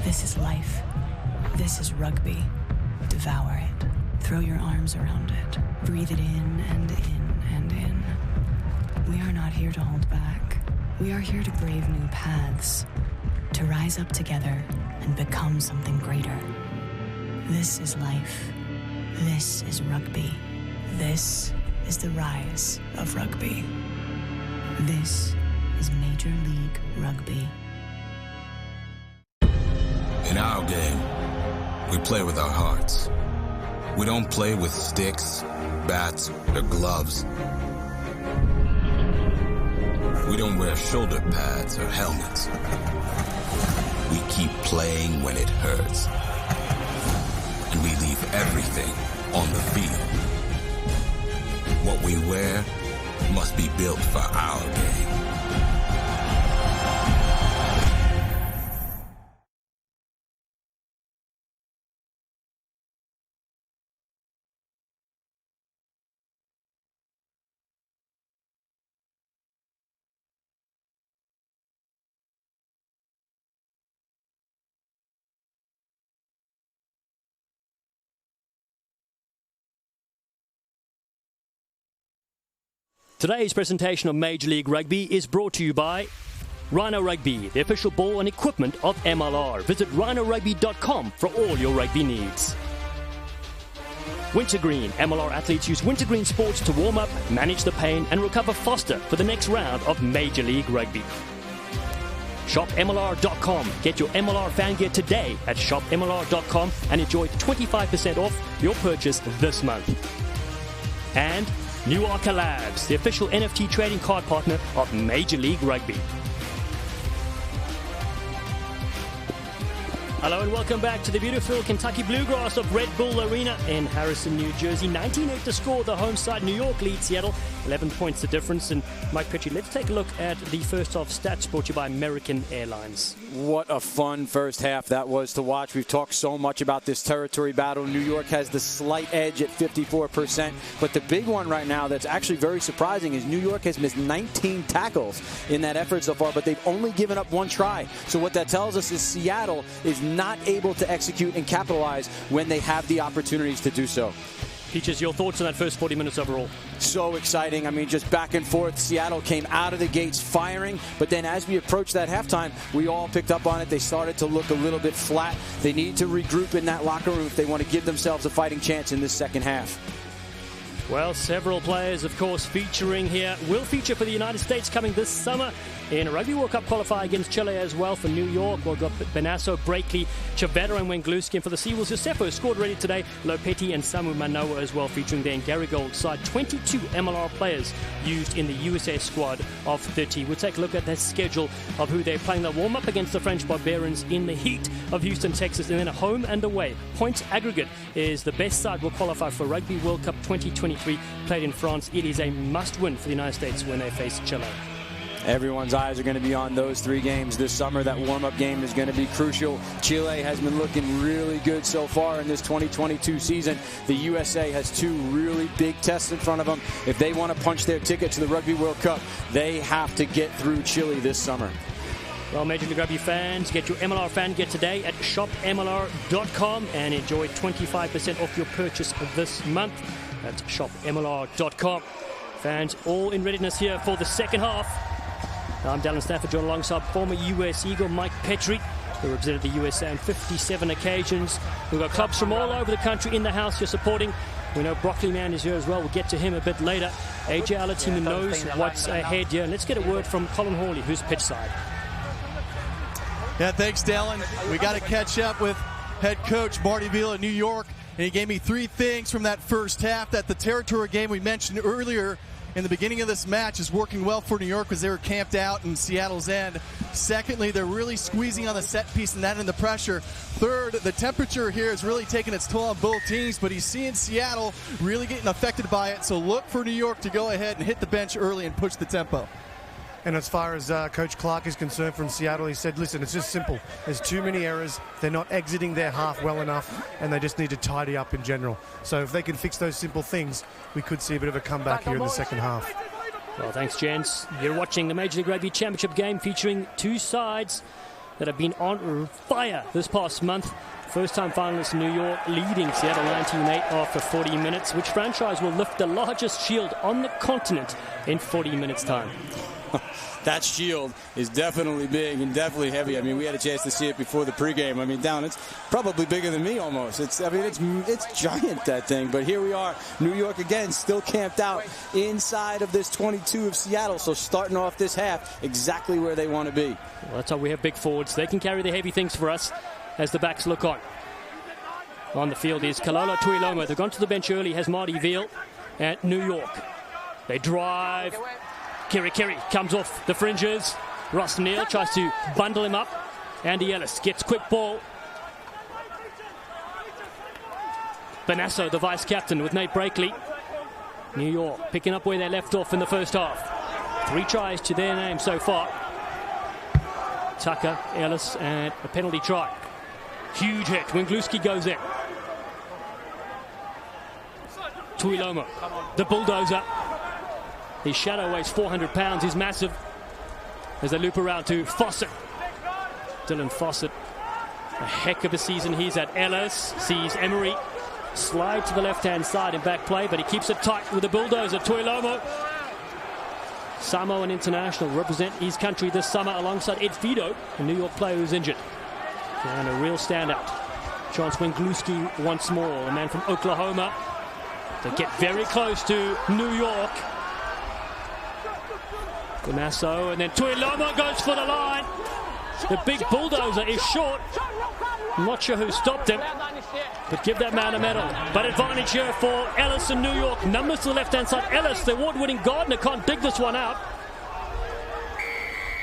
This is life. This is rugby. Devour it. Throw your arms around it. Breathe it in and in and in. We are not here to hold back. We are here to brave new paths, to rise up together and become something greater. This is life. This is rugby. This is the rise of rugby. This is Major League Rugby. In our game, we play with our hearts. We don't play with sticks, bats, or gloves. We don't wear shoulder pads or helmets. We keep playing when it hurts. And we leave everything on the field. What we wear must be built for our game. Today's presentation of Major League Rugby is brought to you by Rhino Rugby, the official ball and equipment of MLR. Visit rhinorugby.com for all your rugby needs. Wintergreen. MLR athletes use Wintergreen sports to warm up, manage the pain and recover faster for the next round of Major League Rugby. ShopMLR.com. Get your MLR fan gear today at ShopMLR.com and enjoy 25% off your purchase this month. And New Arca Labs, the official NFT trading card partner of Major League Rugby. Hello and welcome back to the beautiful Kentucky Bluegrass of Red Bull Arena in Harrison, New Jersey. 19-8 to score. The home side, New York leads Seattle. 11 points the difference. And Mike Petrie, let's take a look at the first half stats brought to you by American Airlines. What a fun first half that was to watch. We've talked so much about this territory battle. New York has the slight edge at 54%. But the big one right now that's actually very surprising is New York has missed 19 tackles in that effort so far, but they've only given up 1 try. So what that tells us is Seattle is not able to execute and capitalize when they have the opportunities to do so. Peaches, your thoughts on that first 40 minutes overall? So exciting. I mean, just back and forth. Seattle came out of the gates firing, but then as we approached that halftime, we all picked up on it. They started to look a little bit flat. They need to regroup in that locker room if they want to give themselves a fighting chance in this second half. Well, several players, of course, featuring here. Will feature for the United States coming this summer in a Rugby World Cup qualifier against Chile as well for New York. We've got Bonasso, Brakeley, Civetta and Wenglewski. And for the Seawolves, Yosefo scored already today. Lopeti and Samu Manoa as well featuring there in Gary Gold's side. 22 MLR players used in the USA squad of 30. We'll take a look at their schedule of who they're playing. They'll warm up against the French Barbarians in the heat of Houston, Texas, and then a home and away. Points aggregate is the best side will qualify for Rugby World Cup 2023 played in France. It is a must-win for the United States when they face Chile. Everyone's eyes are going to be on those 3 games this summer. That warm-up game is going to be crucial. Chile has been looking really good so far in this 2022 season. The USA has 2 really big tests in front of them. If they want to punch their ticket to the Rugby World Cup, they have to get through Chile this summer. Well, Major League Rugby fans, get your MLR fan gear today at shopmlr.com and enjoy 25% off your purchase this month. That's shopmlr.com. Fans, all in readiness here for the second half. I'm Dallin Stafford, joined alongside former US Eagle Mike Petrie, who represented the USA on 57 occasions. We've got clubs from all over the country in the house you're supporting. We know Broccoli Man is here as well. We'll get to him a bit later. AJ Alatimi knows what's ahead here. And let's get a word from Colin Hawley, who's pitch side. Yeah, thanks, Dallin. We got to catch up with head coach Marty Villa in New York. And he gave me 3 things from that first half. That the territory game we mentioned earlier in the beginning of this match is working well for New York because they were camped out in Seattle's end. Secondly, they're really squeezing on the set piece and that in the pressure. Third, the temperature here is really taking its toll on both teams, but he's seeing Seattle really getting affected by it. So look for New York to go ahead and hit the bench early and push the tempo. And as far as Coach Clark is concerned from Seattle, he said, listen, it's just simple. There's too many errors. They're not exiting their half well enough, and they just need to tidy up in general. So if they can fix those simple things, we could see a bit of a comeback here in the second half. Well, thanks, gents. You're watching the Major League Rugby Championship game featuring two sides that have been on fire this past month. First-time finalists New York leading Seattle 19-8 after 40 minutes. Which franchise will lift the largest shield on the continent in 40 minutes' time? That shield is definitely big and definitely heavy. I mean, we had a chance to see it before the pregame. I mean, down, it's probably bigger than me almost. It's giant, that thing. But here we are, New York again, still camped out inside of this 22 of Seattle. So starting off this half, exactly where they want to be. Well, that's how we have big forwards. They can carry the heavy things for us as the backs look on. On the field is Kalolo, Tuiloma. They've gone to the bench early, has Marty Veal at New York. They drive. Kiri-Kiri comes off the fringes. Ross Neal tries to bundle him up. Andy Ellis gets quick ball. Bonasso, the vice captain, with Nate Brakeley. New York picking up where they left off in the first half. 3 tries to their name so far. Tucker, Ellis, and a penalty try. Huge hit. Wenglewski goes in. Tuiloma, the bulldozer. His shadow weighs 400 pounds. He's massive. As they loop around to Fawsitt. Dylan Fawsitt. A heck of a season he's at. Ellis sees Emery slide to the left-hand side in back play, but he keeps it tight with the bulldozer. Tuiloma. Samoan international, represent his country this summer alongside Ed Fido, a New York player who's injured. And a real standout. Chance Wenglewski once more, a man from Oklahoma. They get very close to New York. Bonasso, and then Tuiloma goes for the line. The big bulldozer is short. I'm not sure who stopped him, but give that man a medal. But advantage here for Ellis in New York. Numbers to the left-hand side. Ellis, the award-winning Gardner, can't dig this one out.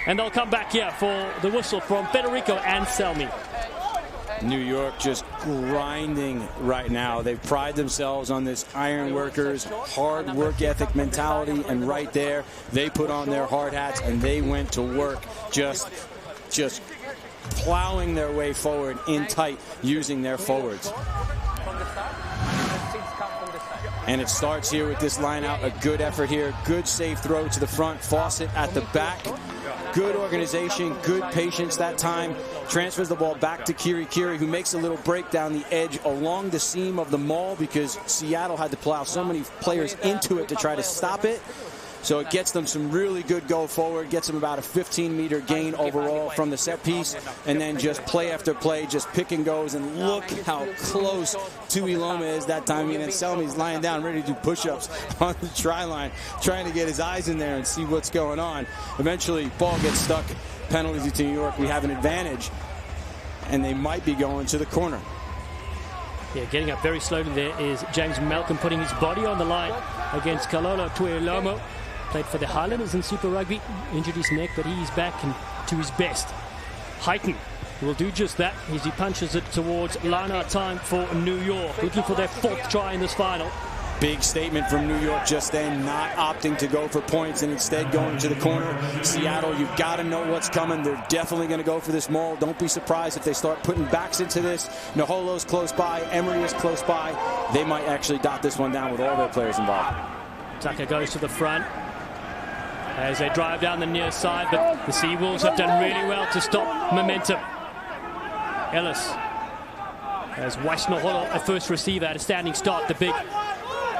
And they'll come back here for the whistle from Federico Anselmi. New York just grinding right now. They pride themselves on this iron workers, hard work ethic mentality, and right there, they put on their hard hats and they went to work, just plowing their way forward in tight, using their forwards. And it starts here with this line out. A good effort here. Good safe throw to the front. Fawsitt at the back. Good organization, good patience that time. Transfers the ball back to Kiri-Kiri, who makes a little break down the edge along the seam of the maul because Seattle had to plow so many players into it to try to stop it. So it gets them some really good go forward, gets them about a 15-meter gain overall from the set piece, and then just play after play, just pick and goes, and look how close Tuiloma is that time. I mean, Anselmi's lying down ready to do push-ups on the try line, trying to get his eyes in there and see what's going on. Eventually, ball gets stuck, penalty to New York. We have an advantage, and they might be going to the corner. Yeah, getting up very slowly there is James Malcolm, putting his body on the line against Kalolo. Tuiloma played for the Highlanders in Super Rugby, injured his neck, but he's back and to his best. Heighton will do just that as he punches it towards line-out time for New York, looking for their 4th try in this final. Big statement from New York just then, not opting to go for points and instead going to the corner. Seattle, you've got to know what's coming. They're definitely going to go for this maul. Don't be surprised if they start putting backs into this. Naholo's close by. Emery is close by. They might actually dot this one down with all their players involved. Tucker goes to the front as they drive down the near side, but the Seawolves have done really well to stop momentum. Ellis as Naholo, a first receiver at a standing start, the big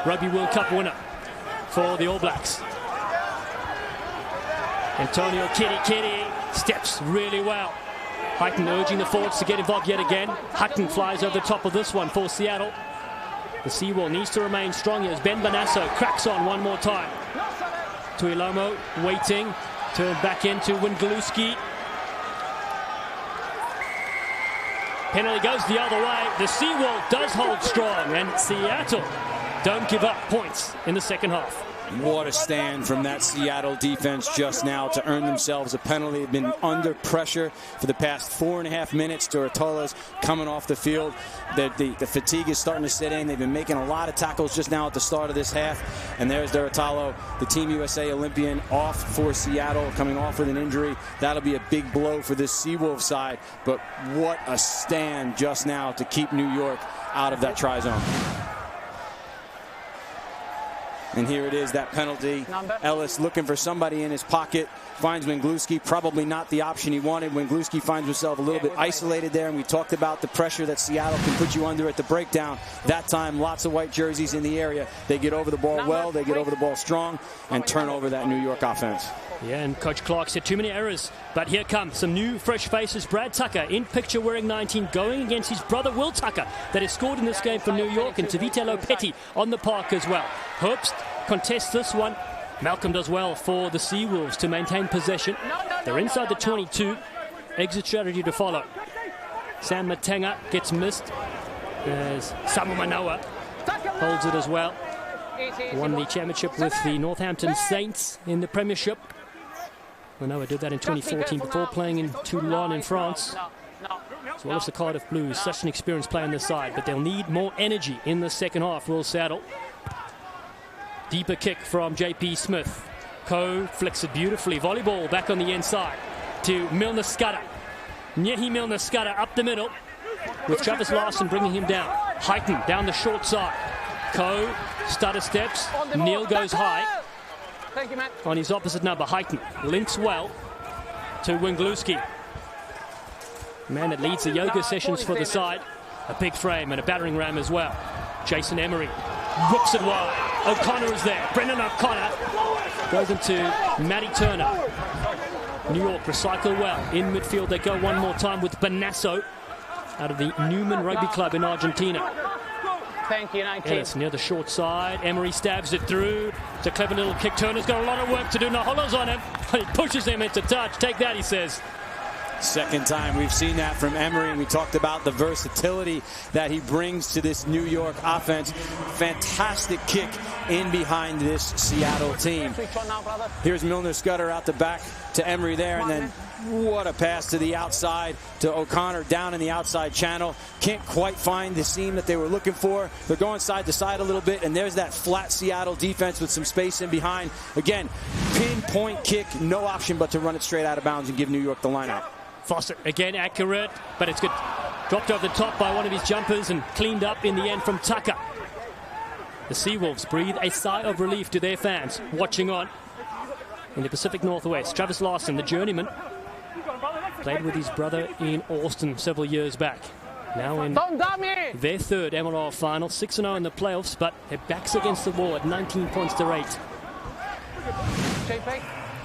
Rugby World Cup winner for the All Blacks. Antonio Kiri-Kiri steps really well. Heighton urging the forwards to get involved yet again. Hutton flies over the top of this one for Seattle. The Seawall needs to remain strong here as Ben Bonasso cracks on one more time. Tuiloma waiting, turned back into Winglewski. Penalty goes the other way. The Seawall does hold strong, and Seattle don't give up points in the second half. What a stand from that Seattle defense just now to earn themselves a penalty. They've been under pressure for the past 4.5 minutes. Tortola's coming off the field. The fatigue is starting to set in. They've been making a lot of tackles just now at the start of this half. And there's Dorotolo, the Team USA Olympian, off for Seattle, coming off with an injury. That'll be a big blow for this Seawolves side. But what a stand just now to keep New York out of that try zone. And here it is, that penalty. Ellis looking for somebody in his pocket. Finds Wenglewski, probably not the option he wanted. Wenglewski finds himself a little bit isolated there, and we talked about the pressure that Seattle can put you under at the breakdown. That time, lots of white jerseys in the area. They get over the ball well, they get over the ball strong, and turn over that New York offense. Yeah, and Coach Clark said too many errors. But here come some new fresh faces. Brad Tucker in picture wearing 19, going against his brother Will Tucker that has scored in this game for New York, and Civetta Lopetti on the park as well. Herbst contests this one. Malcolm does well for the Seawolves to maintain possession. They're inside the 22. Exit strategy to follow. Sam Matenga gets missed as Samu Manoa holds it as well. Won the championship with the Northampton Saints in the Premiership. Manoa did that in 2014 before playing in Toulon in France, as well as the Cardiff Blues. Such an experienced player on this side, but they'll need more energy in the second half. Will Saddle. Deeper kick from JP Smith. Ko flicks it beautifully. Volleyball back on the inside to Milner-Skudder. Nehe Milner-Skudder up the middle with Travis Larson bringing him down. Heighton down the short side. Ko stutter steps. Neil goes high. Thank you, man. On his opposite number, Heighton links well to Wenglewski. Man that leads the yoga sessions for the side. A big frame and a battering ram as well. Jason Emery whips it wide. O'Connor is there. Brendon O'Connor goes into Matty Turner. New York recycle well. In midfield they go one more time with Bonasso out of the Newman Rugby Club in Argentina. Thank you, 19. Ellis near the short side. Emery stabs it through. It's a clever little kick. Turner's got a lot of work to do. Naholo's on him. He pushes him into touch. Take that, he says. Second time we've seen that from Emery, and we talked about the versatility that he brings to this New York offense. Fantastic kick in behind this Seattle team. Here's Milner-Skudder out the back to Emery there, and then what a pass to the outside to O'Connor down in the outside channel. Can't quite find the seam that they were looking for. They're going side to side a little bit, and there's that flat Seattle defense with some space in behind. Again, pinpoint kick, no option but to run it straight out of bounds and give New York the line out. Fawsitt again accurate, but it's good. Dropped over the top by one of his jumpers and cleaned up in the end from Tucker. The Seawolves breathe a sigh of relief to their fans watching on in the Pacific Northwest. Travis Larson, the journeyman, played with his brother in Austin several years back. Now in their third MLR Final, 6-0 in the playoffs, but their backs against the wall at 19 points to 8.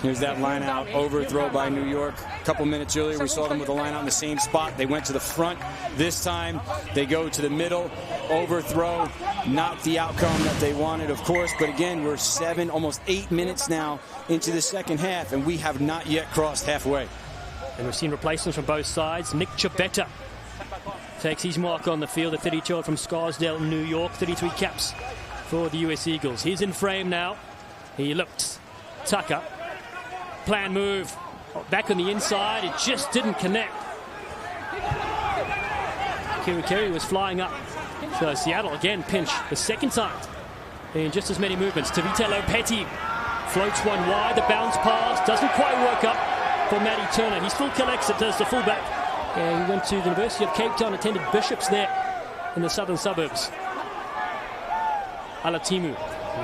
Here's that line out, overthrow by New York. A couple minutes earlier, we saw them with a line out in the same spot. They went to the front. This time, they go to the middle, overthrow. Not the outcome that they wanted, of course. But again, we're 7, almost 8 minutes now into the second half, and we have not yet crossed halfway. And we've seen replacements from both sides. Nick Civetta takes his mark on the field, a 32-year-old from Scarsdale, New York. 33 caps for the US Eagles. He's in frame now. He looks. Tucker. Plan move. Back on the inside. It just didn't connect. Kiri-Kiri was flying up. So Seattle again pinch the second time in just as many movements. Civetta Lopetti floats one wide. The bounce pass doesn't quite work up for Matty Turner. He still collects it as the fullback. And he went to the University of Cape Town, attended Bishops there in the southern suburbs. Alatimu,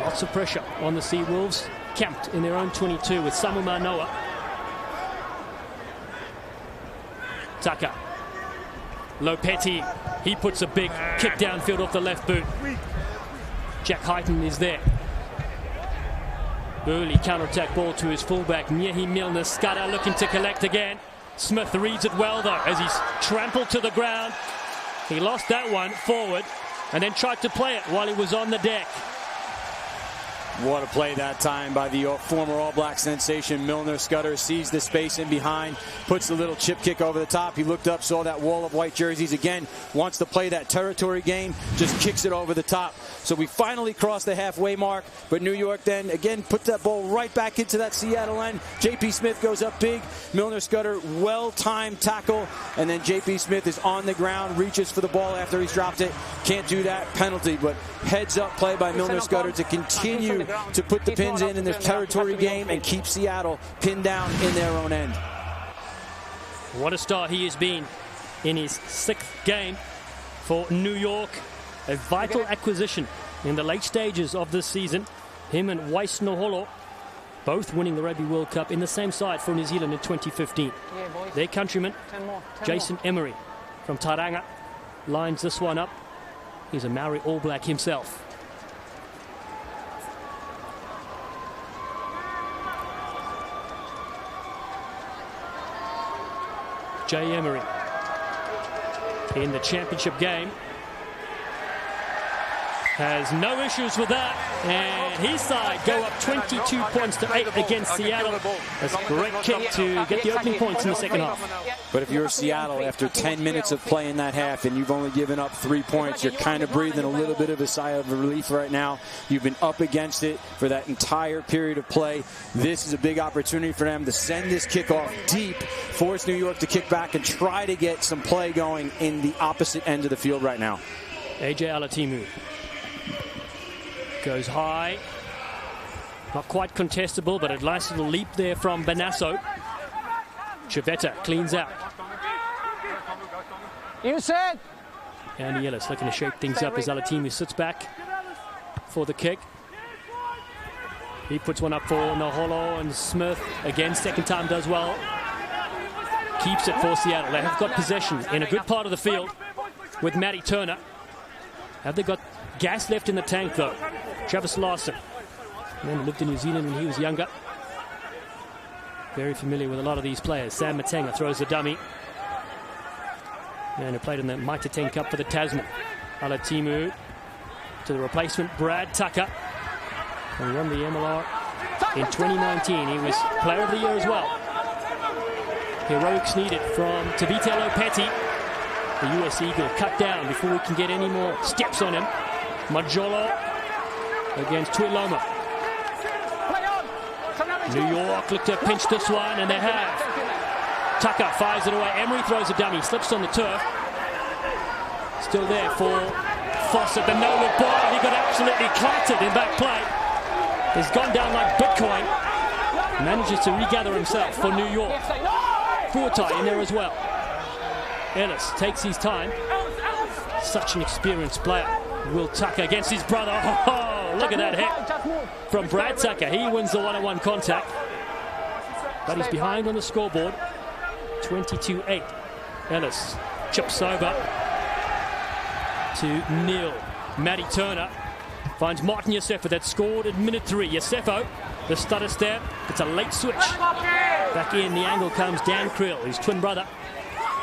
lots of pressure on the Seawolves. Camped in their own 22 with Samu Manoa. Tucker. Lopetti, he puts a big kick downfield off the left boot. Jack Heighton is there. Early counter-attack ball to his fullback, Nehe Milner-Skudder, looking to collect again. Smith reads it well, though, as he's trampled to the ground. He lost that one forward and then tried to play it while he was on the deck. What a play that time by the former All Black sensation Milner-Skudder. Sees the space in behind, puts the little chip kick over the top. He looked up, saw that wall of white jerseys again, wants to play that territory game, just kicks it over the top. So we finally crossed the halfway mark, but New York then again put that ball right back into that Seattle end. J.P. Smith goes up big. Milner-Skudder, well-timed tackle, and then J.P. Smith is on the ground, reaches for the ball after he's dropped it. Can't do that, penalty, but heads-up play by Milner-Skudder to continue to put the pins in this territory game and keep Seattle pinned down in their own end. What a start he has been in his 6th game for New York. A vital acquisition in the late stages of this season. Him and Naholo both winning the Rugby World Cup in the same side for New Zealand in 2015. Their countryman, Jason Emery from Tauranga, lines this one up. He's a Maori All Black himself. Jay Emery in the championship game has no issues with that, and his side go up 22 points to 8 against Seattle. That's a great kick to get the opening points in the second half. But if you're Seattle, after 10 minutes of play in that half and you've only given up 3 points, you're kind of breathing a little bit of a sigh of relief right now. You've been up against it for that entire period of play. This is a big opportunity for them to send this kickoff deep, force New York to kick back and try to get some play going in the opposite end of the field right now. AJ Alatimu goes high, not quite contestable, but a nice little leap there from Bonasso. Civetta cleans out. You said. Andy Ellis looking to shake things up as Alatimu sits back for the kick. He puts one up for Naholo, and Smith again, second time does well. Keeps it for Seattle. They have got possession in a good part of the field with Matty Turner. Have they got gas left in the tank though? Travis Larson, man who lived in New Zealand when he was younger. Very familiar with a lot of these players. Sam Matenga throws the dummy. Man who played in the Mitre 10 Cup for the Tasman. Alatimu to the replacement, Brad Tucker. And won the MLR in 2019. He was Player of the Year as well. Heroics needed from Tavita Lopeti. The US Eagle cut down before we can get any more steps on him. Majolo against Tuiloma. New York look to pinch this one, and they have. Tucker fires it away. Emery throws a dummy, slips on the turf. Still there for Fawsitt, the no-look ball. He got absolutely clattered in back play. He's gone down like Bitcoin. Manages to regather himself for New York. Fuatai in there as well. Ellis takes his time. Such an experienced player. Will Tucker against his brother. Oh, look at that hit from Brad Tucker. He wins the one-on-one contact. But he's behind on the scoreboard. 22-8. Ellis chips over to Neil. Matty Turner finds Martin Yosefo that scored at minute 3. Yosefo, the stutter step. It's a late switch. Back in, the angle comes Dan Creel, his twin brother.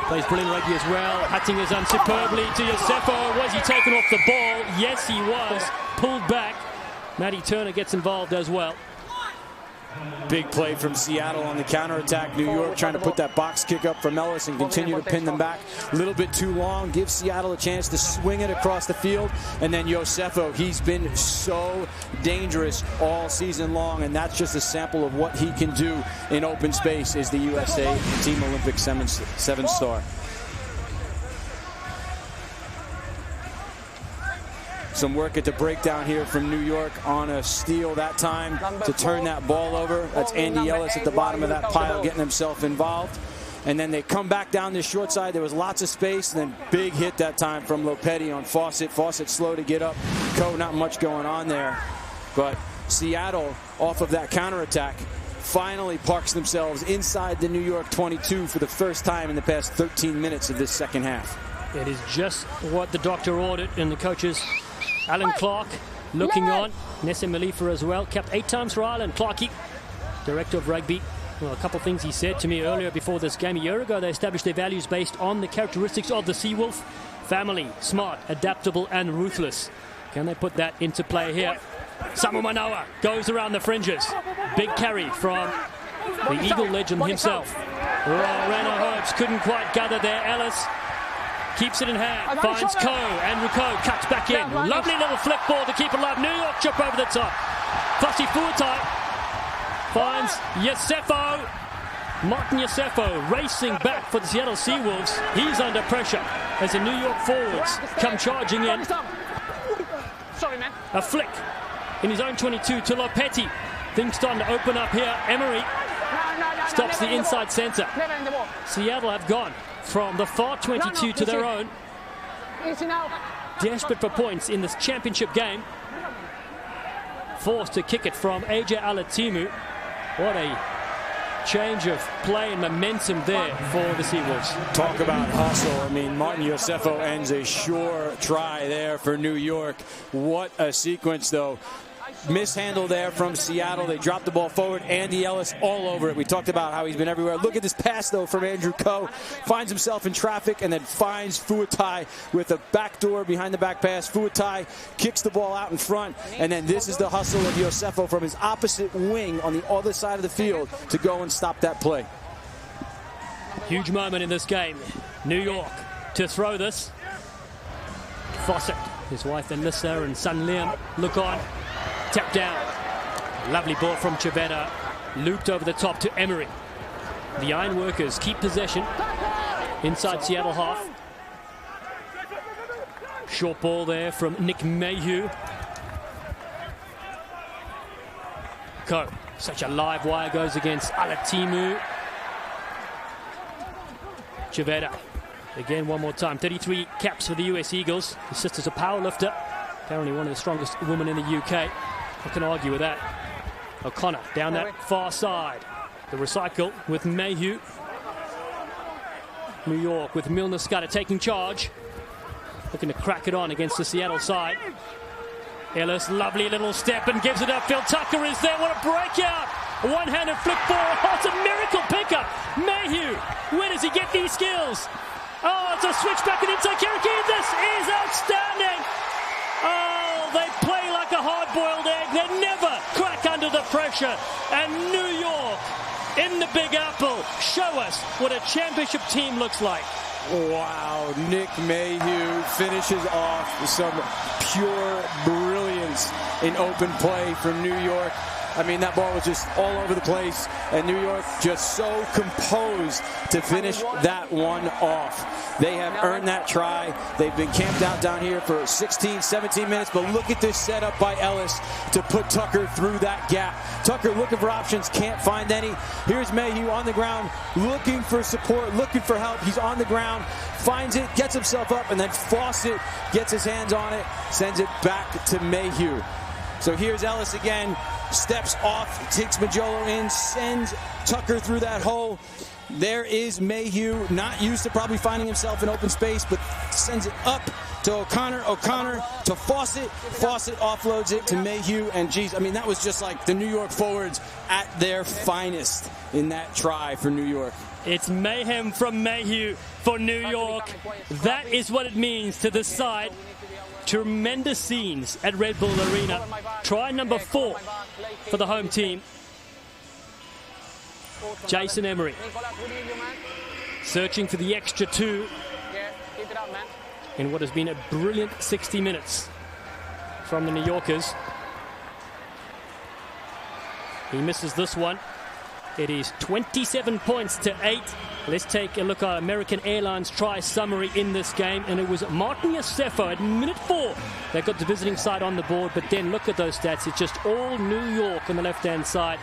Plays brilliant rugby as well. Hutting is on superbly to Yosefo. Was he taken off the ball? Yes, he was. Pulled back. Matty Turner gets involved as well. Big play from Seattle on the counterattack. New York trying to put that box kick up from Ellis and continue to pin them back. A little bit too long. Gives Seattle a chance to swing it across the field. And then Yosefo, he's been so dangerous all season long. And that's just a sample of what he can do in open space as the USA Team Olympic 7-star. Some work at the breakdown here from New York on a steal that time to turn that ball over. That's Andy Ellis at the bottom of that pile getting himself involved. And then they come back down this short side. There was lots of space, and then big hit that time from Lopeti on Fawsitt. Fawsitt slow to get up. Not much going on there. But Seattle, off of that counterattack, finally parks themselves inside the New York 22 for the first time in the past 13 minutes of this second half. It is just what the doctor ordered, and the coaches Alan Clark looking on. Nessa Malifa as well. Capped 8 times for Ireland. Clarkie, director of rugby. Well, a couple of things he said to me earlier before this game. A year ago, they established their values based on the characteristics of the Seawolf. Family, smart, adaptable, and ruthless. Can they put that into play here? Samu Manoa goes around the fringes. Big carry from the Eagle legend himself. Rano Herbs couldn't quite gather there. Ellis keeps it in hand, finds Ko. Andrew Ko cuts back in. Lovely little flick ball to keep it alive. New York chip over the top. Fuatai finds Yosefo. Martin Yosefo racing back for the Seattle Seawolves. He's under pressure as the New York forwards come charging in. A flick in his own 22 to Lopetti. Things starting to open up here. Emery stops the inside centre. Seattle have gone from the far 22 to their own. Desperate for points in this championship game. Forced to kick it from AJ Alatimu. What a change of play and momentum there for the Seawolves. Talk about hustle. I mean, Martin Yosefo ends a sure try there for New York. What a sequence, though. Mishandle there from Seattle. They dropped the ball forward. Andy Ellis all over it. We talked about how he's been everywhere. Look at this pass, though, from Andrew Ko. Finds himself in traffic and then finds Fuatai with a backdoor behind the back pass. Fuatai kicks the ball out in front. And then this is the hustle of Yosefo from his opposite wing on the other side of the field to go and stop that play. Huge moment in this game. New York to throw this. Fawsitt, his wife Elissa and son Liam look on. Tap down. Lovely ball from Civetta. Looped over the top to Emery. The Ironworkers keep possession inside Seattle half. Short ball there from Nick Mayhew. Ko, such a live wire goes against Alatimu. Civetta. Again, one more time. 33 caps for the US Eagles. His sister's a powerlifter. Apparently one of the strongest women in the UK. I can argue with that. O'Connor down that far side. The recycle with Mayhew. New York with Milner-Skudder taking charge. Looking to crack it on against the Seattle side. Ellis, lovely little step and gives it upfield. Tucker is there. What a breakout. A one-handed flick ball. Oh, it's a miracle pickup. Mayhew. Where does he get these skills? Oh, it's a switch back and inside Kiri-Kiri. This is outstanding. Oh, they play like a hard-boiled egg. They never crack under the pressure. And New York in the Big Apple show us what a championship team looks like. Wow, Nick Mayhew finishes off some pure brilliance in open play from New York. I mean, that ball was just all over the place, and New York just so composed to finish that one off. They have earned that try. They've been camped out down here for 16, 17 minutes, but look at this setup by Ellis to put Tucker through that gap. Tucker looking for options, can't find any. Here's Mayhew on the ground, looking for support, looking for help. He's on the ground, finds it, gets himself up, and then Fawsitt gets his hands on it, sends it back to Mayhew. So here's Ellis again, steps off, takes Majolo in, sends Tucker through that hole. There is Mayhew, not used to probably finding himself in open space, but sends it up to O'Connor. O'Connor to Fawsitt. Fawsitt offloads it to Mayhew. And geez, I mean, that was just like the New York forwards at their finest in that try for New York. It's mayhem from Mayhew for New York. That is what it means to this side. Tremendous scenes at Red Bull Arena. Try number 4 for the home team. Jason Emery searching for the extra 2 in what has been a brilliant 60 minutes from the New Yorkers. He misses this one. It is 27 points to 8. Let's take a look at American Airlines try summary in this game. And it was Martin Yosefo at minute 4 that got the visiting side on the board. But then look at those stats. It's just all New York on the left-hand side.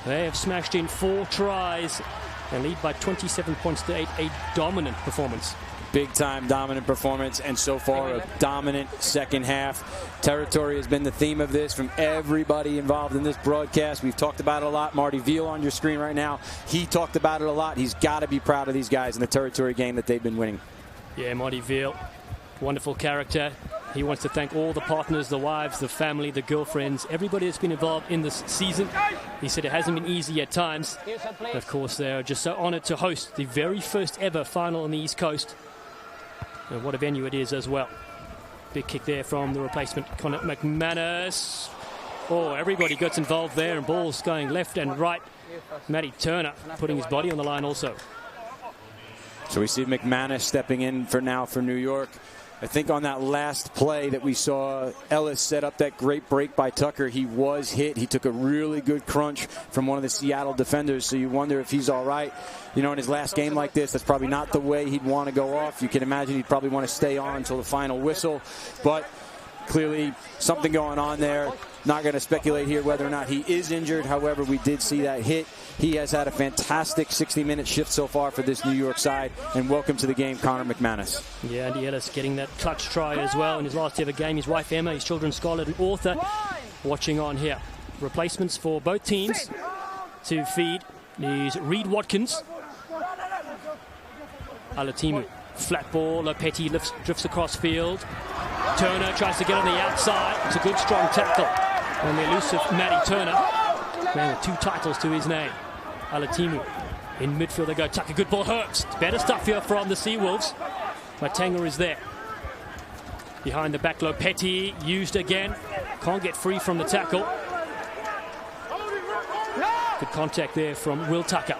They have smashed in 4 tries and lead by 27 points to 8. A dominant performance. Big-time dominant performance, and so far a dominant second half. Territory has been the theme of this from everybody involved in this broadcast. We've talked about it a lot. Marty Veal on your screen right now. He talked about it a lot. He's got to be proud of these guys in the territory game that they've been winning. Yeah, Marty Veal, wonderful character. He wants to thank all the partners, the wives, the family, the girlfriends, everybody that's been involved in this season. He said it hasn't been easy at times. But of course, they're just so honored to host the very first ever final on the East Coast. And what a venue it is as well. Big kick there from the replacement, Conor McManus. Oh, everybody gets involved there, and balls going left and right. Matty Turner putting his body on the line also. So we see McManus stepping in for New York. I think on that last play that we saw Ellis set up that great break by Tucker, he was hit. He took a really good crunch from one of the Seattle defenders, so you wonder if he's all right. You know, in his last game like this, that's probably not the way he'd want to go off. You can imagine he'd probably want to stay on until the final whistle, but clearly something going on there. Not going to speculate here whether or not he is injured. However, we did see that hit. He has had a fantastic 60-minute shift so far for this New York side. And welcome to the game, Conor McManus. Yeah, Andy Ellis getting that clutch try as well in his last ever game. His wife Emma, his children's scholar and author, watching on here. Replacements for both teams to feed is Reed Watkins. Alatimu, flat ball, Lopetti drifts across field. Turner tries to get on the outside. It's a good strong tackle on the elusive Matty Turner. Man with 2 titles to his name. Alatimu in midfield. They go Tucker. Good ball. Herbst. Better stuff here from the Seawolves. Matanga is there. Behind the back, Lopetti used again. Can't get free from the tackle. Good contact there from Will Tucker.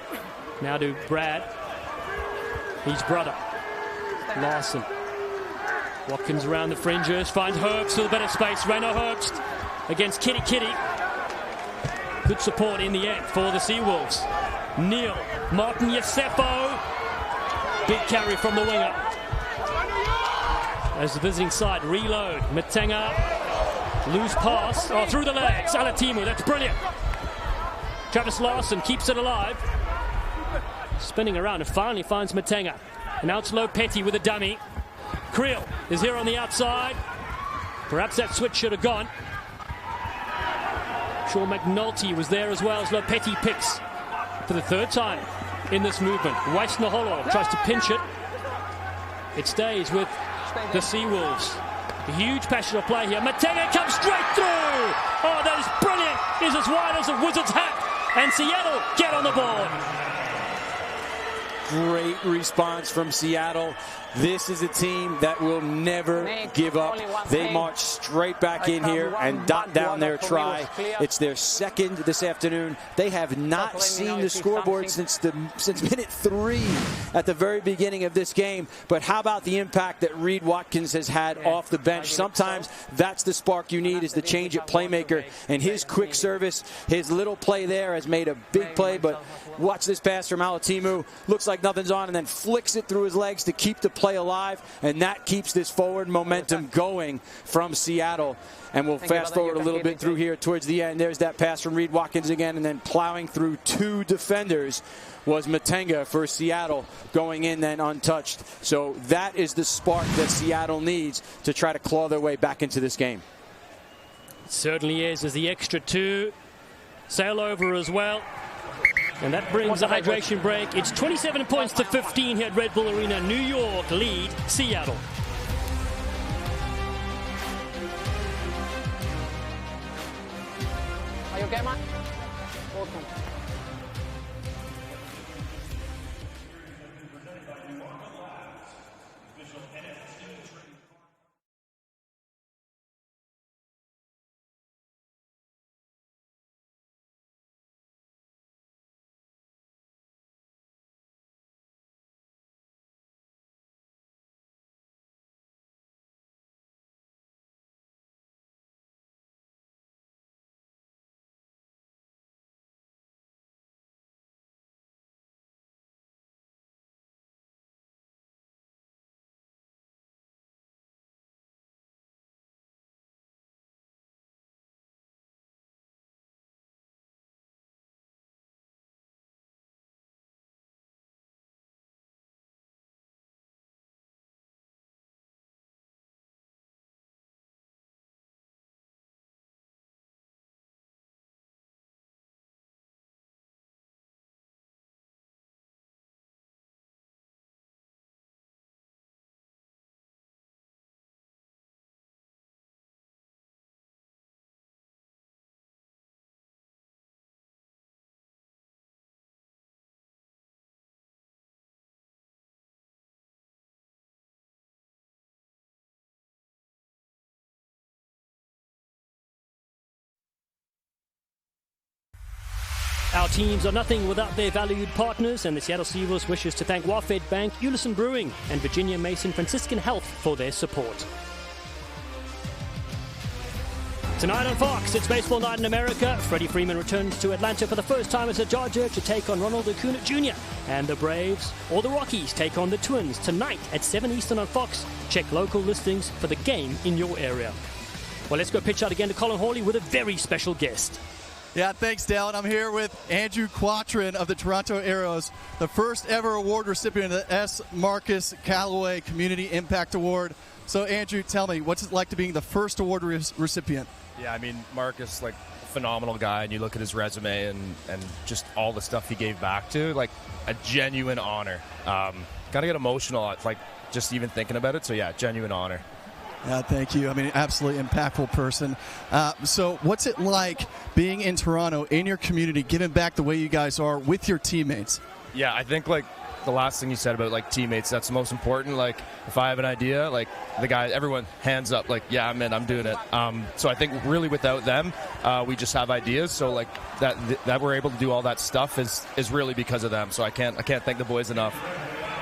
Now to Brad. His brother. Larson. Watkins around the fringes, finds Herbst with a bit of space. Reno Herbst against Kiri-Kiri. Good support in the end for the Seawolves. Neil, Martin Yosefo. Big carry from the winger. As the visiting side reload. Matanga, loose pass, through the legs. Alatimu, that's brilliant. Travis Larson keeps it alive. Spinning around and finally finds Matanga. And now it's Lopetti with a dummy. Creel is here on the outside. Perhaps that switch should have gone. Sure, McNulty was there as well as Lopetti picks for the 3rd time in this movement. Naholo tries to pinch it. It stays with the Seawolves. A huge passion of play here. Matanga comes straight through. Oh, that is brilliant. Is as wide as a Wizard's hat. And Seattle get on the board. Great response from Seattle. This is a team that will never give up. They march straight back in here and dot down their try. It's their 2nd this afternoon. They have not seen the scoreboard since minute 3 at the very beginning of this game. But how about the impact that Reed Watkins has had off the bench? Sometimes that's the spark you need, is the change at playmaker. And his quick service, his little play there has made a big play. But watch this pass from Alatimu. Looks like nothing's on and then flicks it through his legs to keep the play alive, and that keeps this forward momentum going from Seattle. And we'll fast forward a little bit through here towards the end. There's that pass from Reed Watkins again, and then plowing through 2 defenders was Matanga for Seattle, going in then untouched. So that is the spark that Seattle needs to try to claw their way back into this game. It certainly is, as the extra 2 sail over as well. And that brings a hydration break. It's 27 points to 15 here at Red Bull Arena. New York lead Seattle. Are you okay, man? Awesome. Our teams are nothing without their valued partners, and the Seattle Seahawks wishes to thank Wafed Bank, Ulysses Brewing, and Virginia Mason Franciscan Health for their support. Tonight on Fox, it's baseball night in America. Freddie Freeman returns to Atlanta for the first time as a Dodger to take on Ronald Acuna Jr. And the Braves or the Rockies take on the Twins tonight at 7 Eastern on Fox. Check local listings for the game in your area. Well, let's go pitch out again to Colin Hawley with a very special guest. Yeah, thanks, Dallin. I'm here with Andrew Quattrin of the Toronto Arrows, the first ever award recipient of the S. Marcus Calloway Community Impact Award. So, Andrew, tell me, what's it like to being the first award recipient? Yeah, I mean, Marcus, like, phenomenal guy, and you look at his resume and just all the stuff he gave back to, like, a genuine honor. Gotta get emotional, like, just even thinking about it. So, yeah, genuine honor. Yeah, thank you. I mean, absolutely impactful person. So what's it like being in Toronto, in your community, giving back the way you guys are with your teammates? Yeah, I think, like, the last thing you said about, like, teammates, that's the most important. Like, if I have an idea, like, the guy, everyone hands up, like, yeah, I'm in, I'm doing it. So I think really without them, we just have ideas. So, like, that we're able to do all that stuff is really because of them. So I can't thank the boys enough.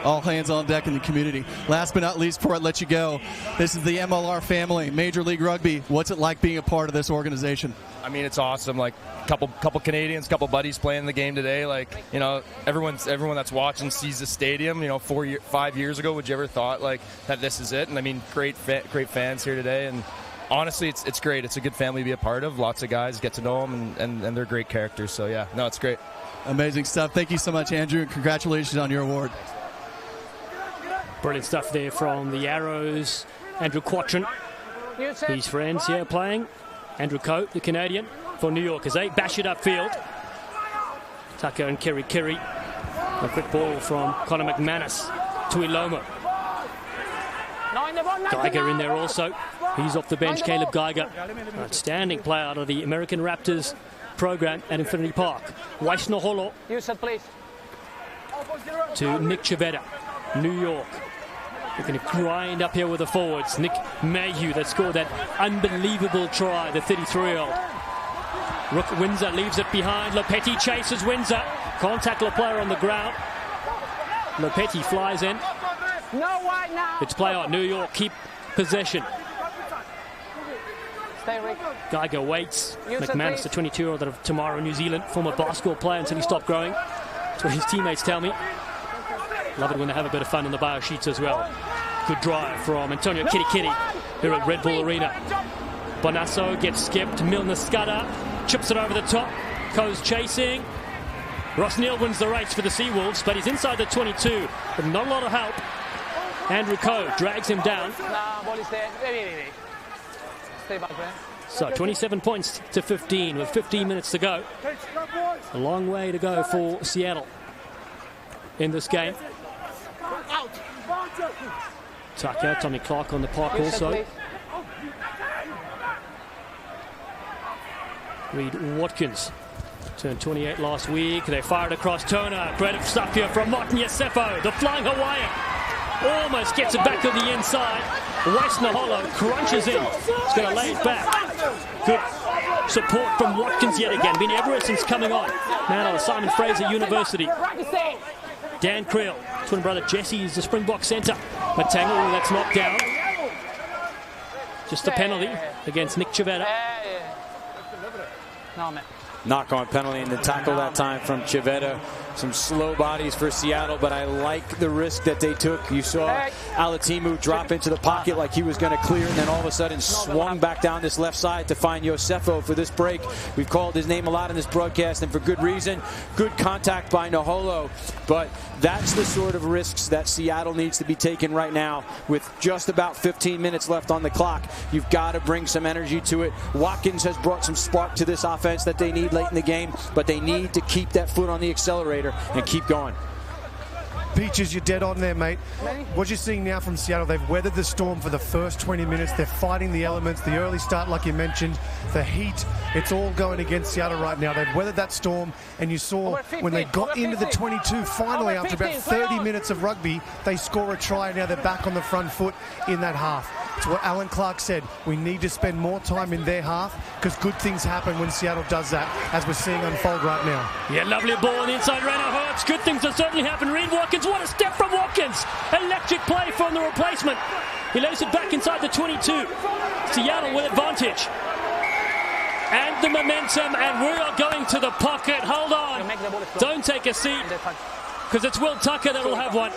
All hands on deck in the community. Last but not least, before I let you go, this is the MLR family, Major League Rugby. What's it like being a part of this organization? I mean, it's awesome. Like, couple Canadians, couple buddies playing the game today. Like, you know, everyone that's watching sees the stadium. You know, 5 years ago, would you ever thought like that this is it? And I mean, great fans here today. And honestly, it's great. It's a good family to be a part of. Lots of guys get to know them, and they're great characters. So yeah, no, it's great. Amazing stuff. Thank you so much, Andrew, and congratulations on your award. Brilliant stuff there from the Arrows. Andrew Quattrin, his friends here playing. Andrew Coate, the Canadian, for New York as they bash it upfield. Tucker and Kiri-Kiri. A quick ball from Conor McManus. Tuiloma. Geiger in there also. He's off the bench, Kaleb Geiger. Outstanding player out of the American Raptors program at Infinity Park. Naholo to Nick Civetta, New York. They're going to grind up here with the forwards. Nick Mayhew that scored that unbelievable try, the 33-year-old. Windsor leaves it behind. Lopetti chases Windsor. Can't tackle a player on the ground. Lopetti flies in. It's play on. New York keep possession. Geiger waits. McManus, the 22-year-old out of Tamara, New Zealand, former basketball player until he stopped growing. That's what his teammates tell me. Love it when they have a bit of fun on the bio sheets as well. Good drive from Antonio Kiri-Kiri here at Red Bull Arena. Bonasso gets skipped. Milner-Skudder chips it over the top. Goes chasing. Ross Neal wins the race for the Seawolves, but he's inside the 22 with not a lot of help. Andrew Coe drags him down. So 27 points to 15 with 15 minutes to go. A long way to go for Seattle in this game. Tucker, Tommy Clark on the park also. Reed Watkins turned 28 last week. They fired across Turner. Great stuff here from Martin Yosefo, the flying Hawaiian. Almost gets it back to the inside. Naholo crunches in. He's going to lay it back. Good support from Watkins yet again. Been ever since coming on. Man out of Simon Fraser University. Dan Creel, twin brother Jesse is the Springbok centre. Matango, that's knocked down. Just a penalty against Nick Civetta. Knock-on penalty and the tackle that time from Civetta. Some slow bodies for Seattle, but I like the risk that they took. You saw Alatimu drop into the pocket like he was going to clear, and then all of a sudden swung back down this left side to find Yosefo for this break. We've called his name a lot in this broadcast, and for good reason. Good contact by Naholo, but that's the sort of risks that Seattle needs to be taking right now with just about 15 minutes left on the clock. You've got to bring some energy to it. Watkins has brought some spark to this offense that they need late in the game, but they need to keep that foot on the accelerator and keep going. Peaches, you're dead on there, mate. What you're seeing now from Seattle, they've weathered the storm for the first 20 minutes. They're fighting the elements, the early start, like you mentioned, the heat. It's all going against Seattle right now. They've weathered that storm, and you saw when they got into the 22, finally, after about 30 minutes of rugby, they score a try, and now they're back on the front foot in that half. It's what Alan Clark said. We need to spend more time in their half because good things happen when Seattle does that, as we're seeing unfold right now. Yeah, lovely ball on the inside. Reno hurts. Good things will certainly happen. Reed Watkins, what a step from Watkins. Electric play from the replacement. He lays it back inside the 22. Seattle with advantage. And the momentum, and we are going to the pocket. Hold on. Don't take a seat, because it's Will Tucker that will have one.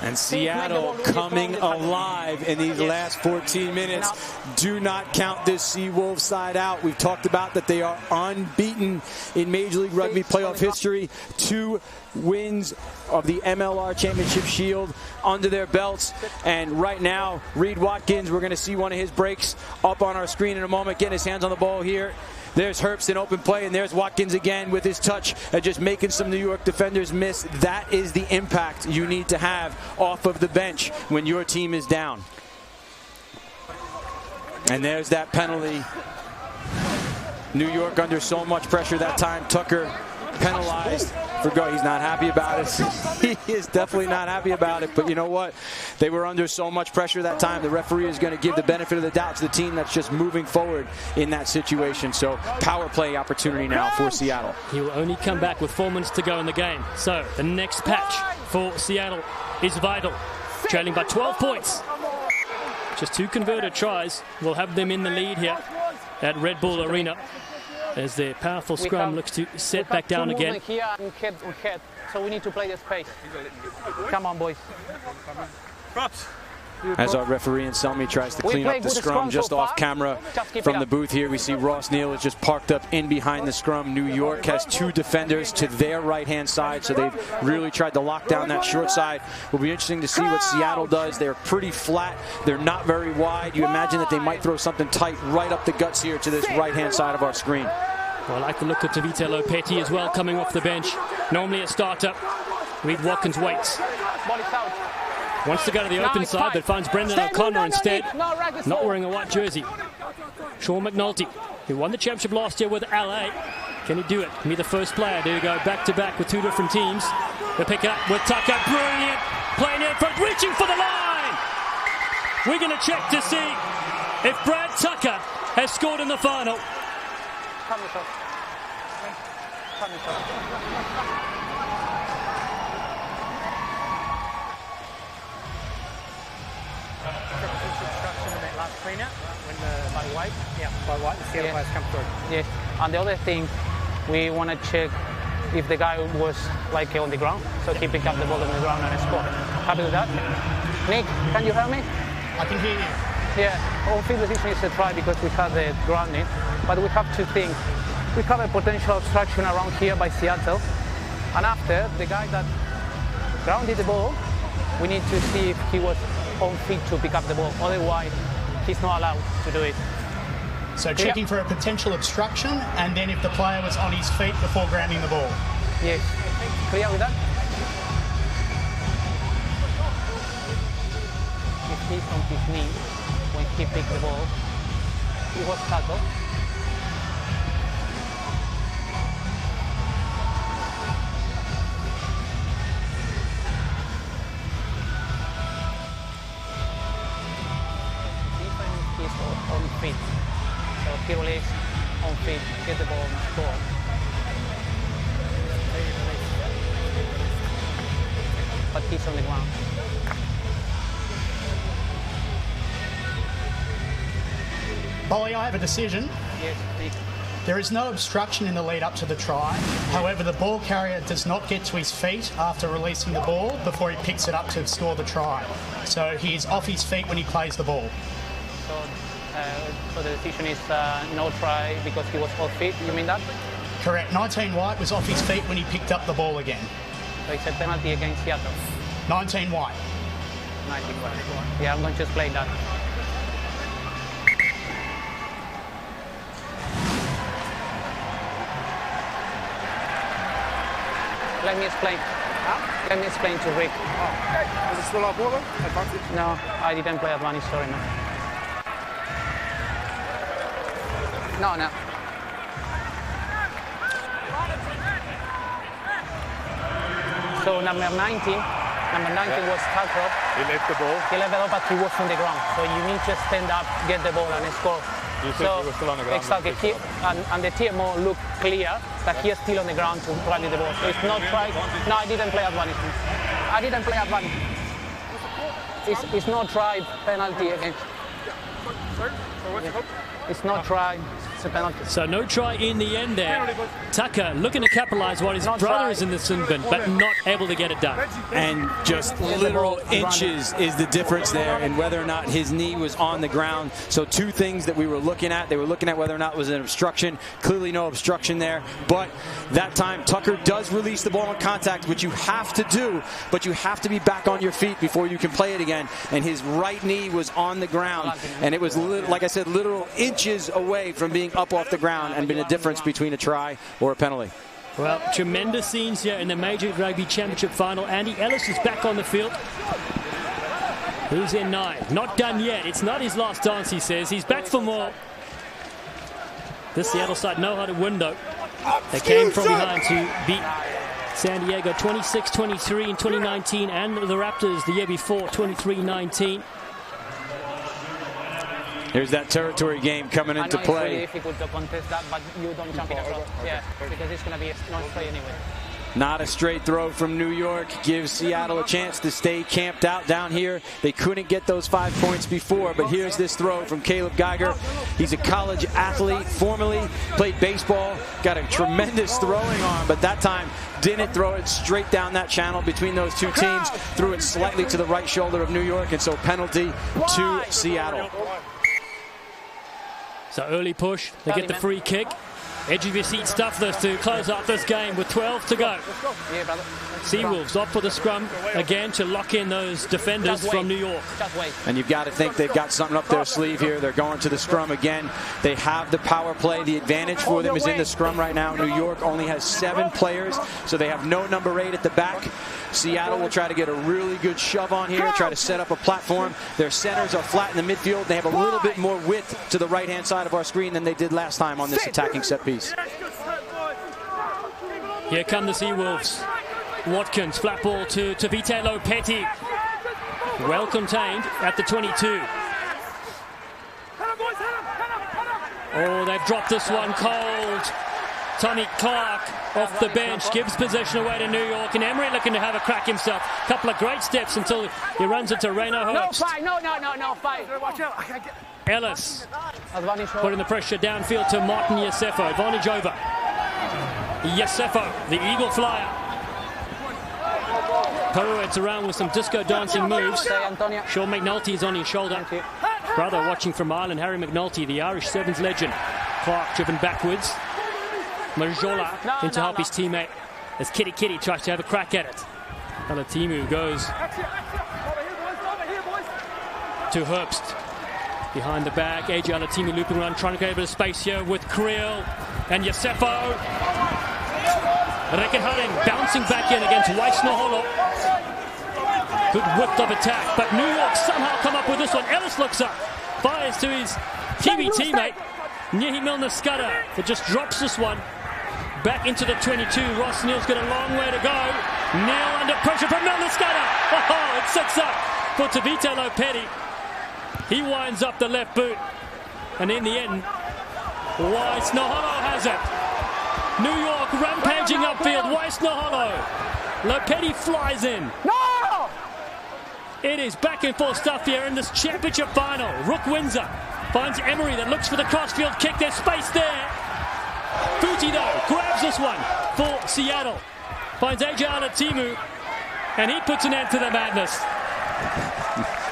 And Seattle coming alive in these last 14 minutes. Do not count this Seawolves side out. We've talked about that they are unbeaten in Major League Rugby playoff history. 2 wins of the MLR Championship Shield under their belts. And right now, Reed Watkins, we're going to see one of his breaks up on our screen in a moment, getting his hands on the ball here. There's Herbst in open play, and there's Watkins again with his touch and just making some New York defenders miss. That is the impact you need to have off of the bench when your team is down. And there's that penalty. New York under so much pressure that time. Tucker penalized for go. He's not happy about it. He is definitely not happy about it. But you know what? They were under so much pressure that time. The referee is going to give the benefit of the doubt to the team that's just moving forward in that situation. So power play opportunity now for Seattle. He will only come back with 4 minutes to go in the game. So the next patch for Seattle is vital. Trailing by 12 points. Just 2 converted tries will have them in the lead here at Red Bull Arena, as their powerful scrum looks to set back down again. Here and head, so we need to play the space. Come on, boys. Props. As our referee Anselmi tries to clean up the scrum just off camera from the booth here, we see Ross Neal is just parked up in behind the scrum. New York has 2 defenders to their right-hand side, so they've really tried to lock down that short side. Will be interesting to see what Seattle does. They're pretty flat. They're not very wide. You imagine that they might throw something tight right up the guts here to this right-hand side of our screen. Well, I like the look of Civetta Lopetti as well coming off the bench. Normally a starter. Reed Watkins waits. Wants to go to the open side, but finds Brendon O'Connor instead, not wearing a white jersey. Sean McNulty, who won the championship last year with LA. Can he do it? Can be the first player to go back-to-back with 2 different teams. They pick it up with Tucker. Brilliant. Playing in front, reaching for the line. We're going to check to see if Brad Tucker has scored in the final. Cleaner when by white, by white, the Seattle players come through. Yes, and the other thing, we want to check if the guy was like on the ground, so he picked up the ball on the ground and scored. Happy with that? Nick, can you help me? I can hear you. Yeah, our field decision is a try because we have the grounding, but we have 2 things. We have a potential obstruction around here by Seattle, and after the guy that grounded the ball, we need to see if he was on feet to pick up the ball. Otherwise, he's not allowed to do it. So checking for a potential obstruction, and then if the player was on his feet before grounding the ball. Yes. Clear with that? If he's on his knee when he picked the ball, he was tackled. On feet. So he released on feet, get the ball and score. But he's on the ground. Bolly, I have a decision. Yes, Nick. There is no obstruction in the lead up to the try. However, the ball carrier does not get to his feet after releasing the ball before he picks it up to score the try. So he's off his feet when he plays the ball. So the decision is no try because he was off feet, you mean that? Correct. 19 White was off his feet when he picked up the ball again. So it's a penalty against Seattle. 19 White. 19 White. Yeah, I'm going to explain that. Let me explain. Huh? Let me explain to Rick. Oh, is it still our ball then? Advantage? No, I didn't play advantage, sorry, man. No. So number 19 was tackled. He left the ball? He left the ball, but he was on the ground. So you need to stand up, get the ball, and score. You said he was still on the ground? Exactly. And the TMO looked clear that he is still on the ground to rally the ball. So it's not try. No, I didn't play advantage. I didn't play advantage. It's not try penalty against. It's not try. It's a penalty. So no try in the end there. Tucker looking to capitalize while his brother is in the sin bin, but not able to get it done. And just literal inches is the difference there in whether or not his knee was on the ground. So two things that we were looking at. They were looking at whether or not it was an obstruction. Clearly no obstruction there. But that time Tucker does release the ball in contact, which you have to do, but you have to be back on your feet before you can play it again. And his right knee was on the ground. And it was, like I said, literal inches away from being up off the ground and been a difference between a try or a penalty. Well, tremendous scenes here in the Major Rugby Championship final. Andy Ellis is back on the field. He's in 9. Not done yet. It's not his last dance, he says. He's back for more. This Seattle side know how to window. They came from behind to beat San Diego 26-23 in 2019 and the Raptors the year before, 23-19. Here's that territory game coming into play. It's really difficult to contest that, but you don't jump in across. Yeah, because it's going to be a no play anyway. Not a straight throw from New York. Gives Seattle a chance to stay camped out down here. They couldn't get those 5 points before, but here's this throw from Kaleb Geiger. He's a college athlete, formerly played baseball, got a tremendous throwing arm, but that time didn't throw it straight down that channel between those two teams. Threw it slightly to the right shoulder of New York, and so penalty to Seattle. So early push, they get the free kick. Edge of your seat stuff this to close out this game with 12 to go. Seawolves off for the scrum again to lock in those defenders from New York. And you've got to think they've got something up their sleeve here. They're going to the scrum again. They have the power play. The advantage for them is in the scrum right now. New York only has 7 players, so they have no number 8 at the back. Seattle will try to get a really good shove on here, try to set up a platform. Their centers are flat in the midfield. They have a little bit more width to the right-hand side of our screen than they did last time on this attacking set piece. Here come the Seawolves. Watkins, flat ball to Vitae Lopetti. Well contained at the 22. Oh, they've dropped this one cold. Tommy Clark off the bench gives possession away to New York, and Emery looking to have a crack himself. Couple of great steps until he runs into Reino Hurst. No fight. Ellis putting the pressure downfield to Martin Yosefo. Advantage over. Yosefo, the Eagle Flyer. Pirouettes around with some disco dancing moves. Sean McNulty is on his shoulder. Brother watching from Ireland, Harry McNulty, the Irish Sevens legend. Clark driven backwards. Majola in to help his teammate as Kiri-Kiri tries to have a crack at it. Alatimu goes to Herbst. Behind the back, AJ Alatimu looping around, trying to get a bit of space here with Creel and Yosefo. Rekenharing bouncing back in against Naholo. Good whip of attack, but New York somehow come up with this one. Ellis looks up, fires to his Kiwi teammate, Nehe Milner-Skudder, but just drops this one back into the 22. Ross Neal's got a long way to go. Neal under pressure from Milner-Skudder. Oh, it sets up for Vitae Lopetti. He winds up the left boot, and in the end, Naholo has it. New York rampaging upfield. Naholo. Lopetti flies in. No! It is back and forth stuff here in this championship final. Rook Windsor finds Emery that looks for the crossfield kick. There's space there. Futi though grabs this one for Seattle. Finds AJ Alatimu, and he puts an end to the madness.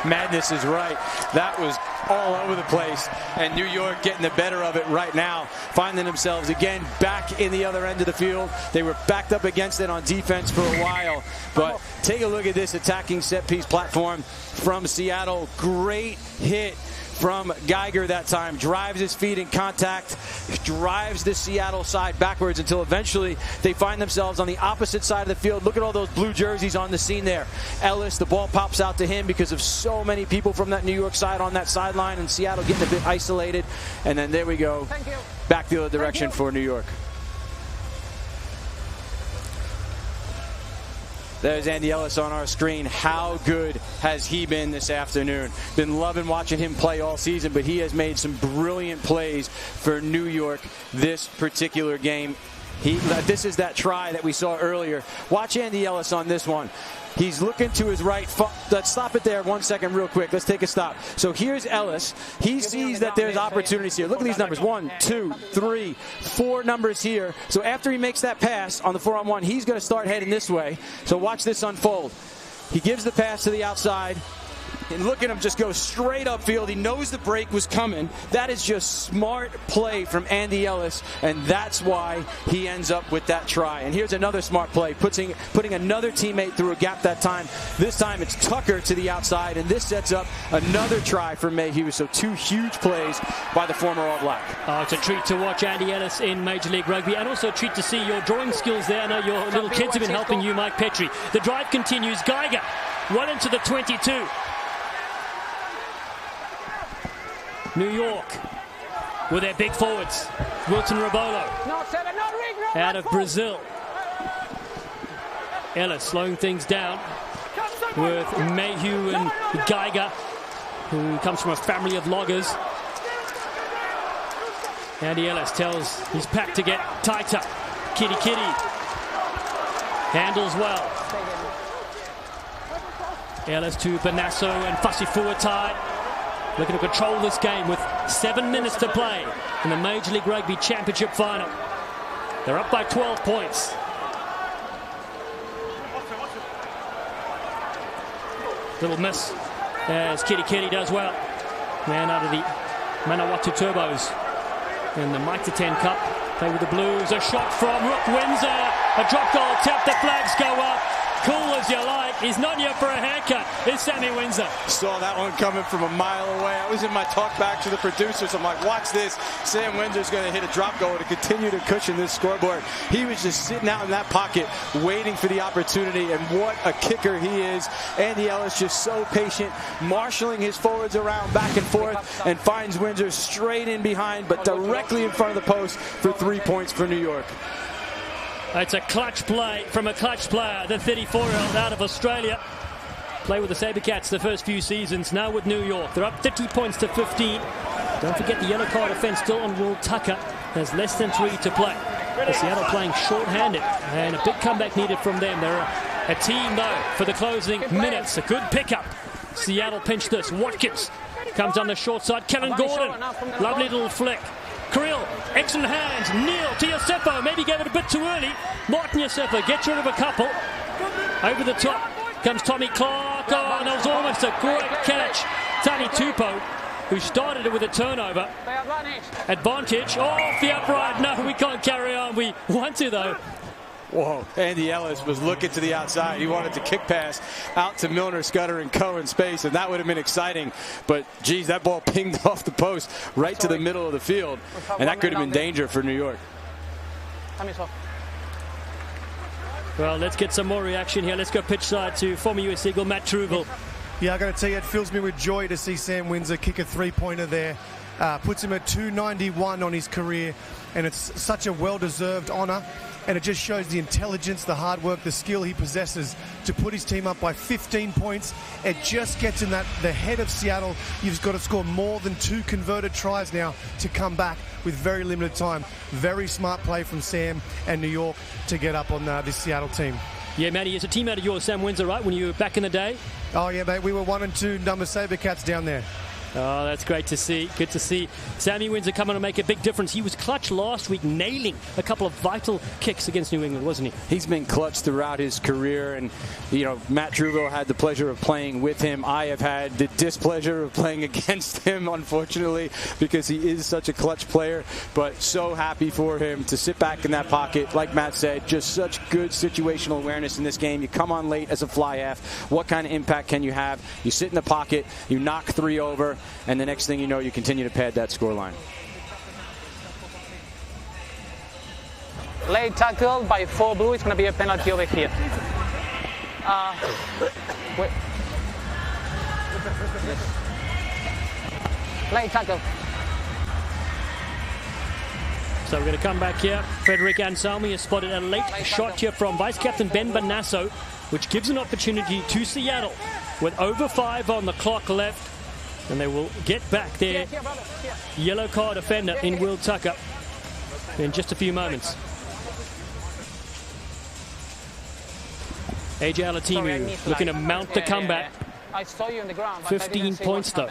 Madness is right. That was all over the place, and New York getting the better of it right now, finding themselves again back in the other end of the field. They were backed up against it on defense for a while, but take a look at this attacking set piece platform from Seattle. Great hit from Geiger that time. Drives his feet in contact, drives the Seattle side backwards until eventually they find themselves on the opposite side of the field. Look at all those blue jerseys on the scene there. Ellis, the ball pops out to him because of so many people from that New York side on that sideline, and Seattle getting a bit isolated. And then there we go, back the other direction for New York. There's Andy Ellis on our screen. How good has he been this afternoon? Been loving watching him play all season, but he has made some brilliant plays for New York this particular game. This is that try that we saw earlier. Watch Andy Ellis on this one. He's looking to his right. Let's stop it there 1 second real quick. Let's take a stop. So here's Ellis. He sees that there's opportunities here. Look at these numbers. 1, 2, 3, 4 numbers here. So after he makes that pass on the 4-on-1, he's going to start heading this way. So watch this unfold. He gives the pass to the outside. And look at him just go straight upfield. He knows the break was coming. That is just smart play from Andy Ellis, and that's why he ends up with that try. And here's another smart play, putting another teammate through a gap that time. This time it's Tucker to the outside, and this sets up another try for Mayhew. So 2 huge plays by the former All Black. Oh, it's a treat to watch Andy Ellis in Major League Rugby, and also a treat to see your drawing skills there. I know your little kids have been helping you, Mike Petrie. The drive continues. Geiger, well into the 22. New York with their big forwards. Wilton, Rebolo out of Brazil. Ellis slowing things down with Mayhew and Geiger, who comes from a family of loggers. Andy Ellis tells his pack to get tighter. Kiri-Kiri handles well. Ellis to Bonasso and Fuatai. Looking to control this game with 7 minutes to play in the Major League Rugby Championship Final. They're up by 12 points. Little miss as Kiri-Kiri does well. Man out of the Ngawati Turbos in the Mike to 10 Cup. Play with the Blues. A shot from Windsor. A drop goal attempt. The flags go up. Cool as you like. He's not here for a haircut. It's Sammy Windsor. Saw that one coming from a mile away. I was in my talk back to the producers. I'm like, watch this. Sam Windsor's going to hit a drop goal to continue to cushion this scoreboard. He was just sitting out in that pocket waiting for the opportunity, and what a kicker he is. Andy Ellis just so patient, marshalling his forwards around back and forth, and finds Windsor straight in behind, but directly in front of the post for 3 points for New York. It's a clutch play from a clutch player, the 34-year-old out of Australia. Played with the Sabercats the first few seasons, now with New York. They're up 30 points to 15. Don't forget the yellow card offence still on Will Tucker. There's less than 3 to play. The Seattle playing short-handed, and a big comeback needed from them. They're a team, though, for the closing minutes. A good pickup. Seattle pinch this. Watkins comes on the short side. Kellen Gordon, lovely little flick. Krill, excellent hands. Neil to Yosefo, maybe gave it a bit too early. Martin Yosefo gets rid of a couple. Over the top comes Tommy Clark. Oh, and it was almost a great catch. Tani Tupou, who started it with a turnover. Advantage off the upright. No, we can't carry on. We want to, though. Whoa, Andy Ellis was looking to the outside. He wanted to kick pass out to Milner-Skudder and Co. in space, and that would have been exciting. But, geez, that ball pinged off the post right to the middle of the field, and that could have been danger for New York. Well, let's get some more reaction here. Let's go pitch side to former US Eagle Matt Truvel. Yeah, I got to tell you, it fills me with joy to see Sam Windsor kick a 3-pointer there. Puts him at 291 on his career, and it's such a well-deserved honour. And it just shows the intelligence, the hard work, the skill he possesses to put his team up by 15 points. It just gets in the head of Seattle. You've got to score more than 2 converted tries now to come back with very limited time. Very smart play from Sam and New York to get up on this Seattle team. Yeah, Matty, it's a teammate of yours, Sam Windsor, right, when you were back in the day? Oh, yeah, mate. We were 1 and 2 number Sabercats down there. Oh, that's great to see. Good to see Sammy Windsor come on and make a big difference. He was clutch last week, nailing a couple of vital kicks against New England, wasn't he? He's been clutch throughout his career, and, you know, Matt Truvel had the pleasure of playing with him. I have had the displeasure of playing against him, unfortunately, because he is such a clutch player, but so happy for him to sit back in that pocket. Like Matt said, just such good situational awareness in this game. You come on late as a fly-half. What kind of impact can you have? You sit in the pocket, you knock 3 over, and the next thing you know, you continue to pad that scoreline. Late tackle by 4 blue. It's going to be a penalty over here. Late tackle. So we're going to come back here. Frederick Anselmi has spotted a late shot here from Vice-Captain Ben Bonasso, which gives an opportunity to Seattle with over 5 on the clock left. And they will get back their yellow card offender in Will Tucker in just a few moments. AJ Alatimu looking to mount the comeback. 15 points though.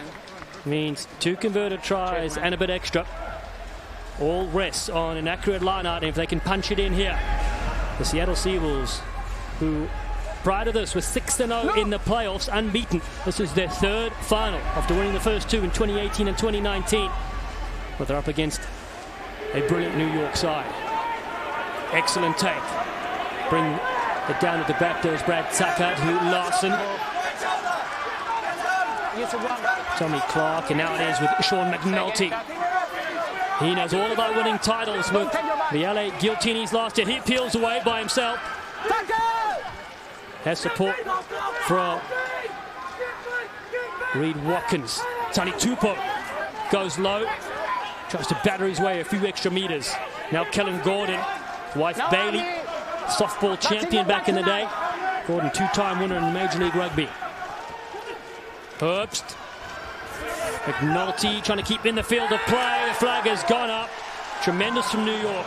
Means 2 converted tries and a bit extra. All rests on an accurate line out, and if they can punch it in here. The Seattle Seawolves, who prior to this were 6-0 in the playoffs, unbeaten. This is their 3rd final after winning the first 2 in 2018 and 2019. But they're up against a brilliant New York side. Excellent take. Bring it down at the back. There's Brad Tucker to Larson. Tommy Clark, and now it is with Sean McNulty. He knows all about winning titles with the LA Guillotines last year. He peels away by himself. Has support from Reed Watkins. Tani Tupou goes low. Tries to batter his way a few extra meters. Now Kellen Gordon, wife Bailey, softball champion back in the day. Gordon, 2-time winner in Major League Rugby. Herbst. McNulty trying to keep in the field of play. The flag has gone up. Tremendous from New York.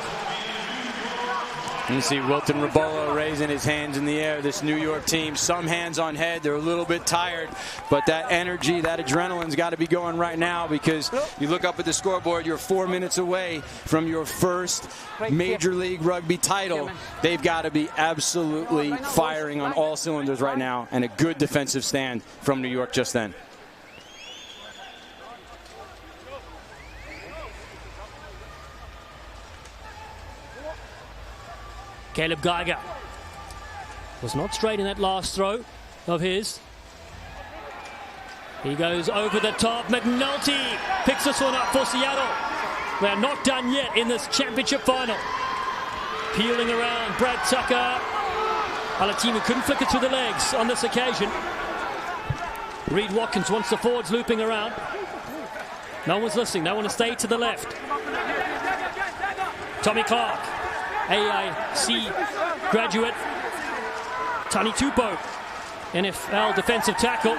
You see Wilton Rebolo raising his hands in the air. This New York team, some hands on head. They're a little bit tired, but that energy, that adrenaline's got to be going right now, because you look up at the scoreboard, you're 4 minutes away from your first Major League Rugby title. They've got to be absolutely firing on all cylinders right now, and a good defensive stand from New York just then. Kaleb Geiger was not straight in that last throw of his. He goes over the top. McNulty picks this one up for Seattle. They're not done yet in this championship final. Peeling around, Brad Tucker. Alatimu couldn't flick it through the legs on this occasion. Reed Watkins wants the forwards looping around. No one's listening. They want to stay to the left. Tommy Clark, AIC graduate. Tani Tupou, NFL defensive tackle,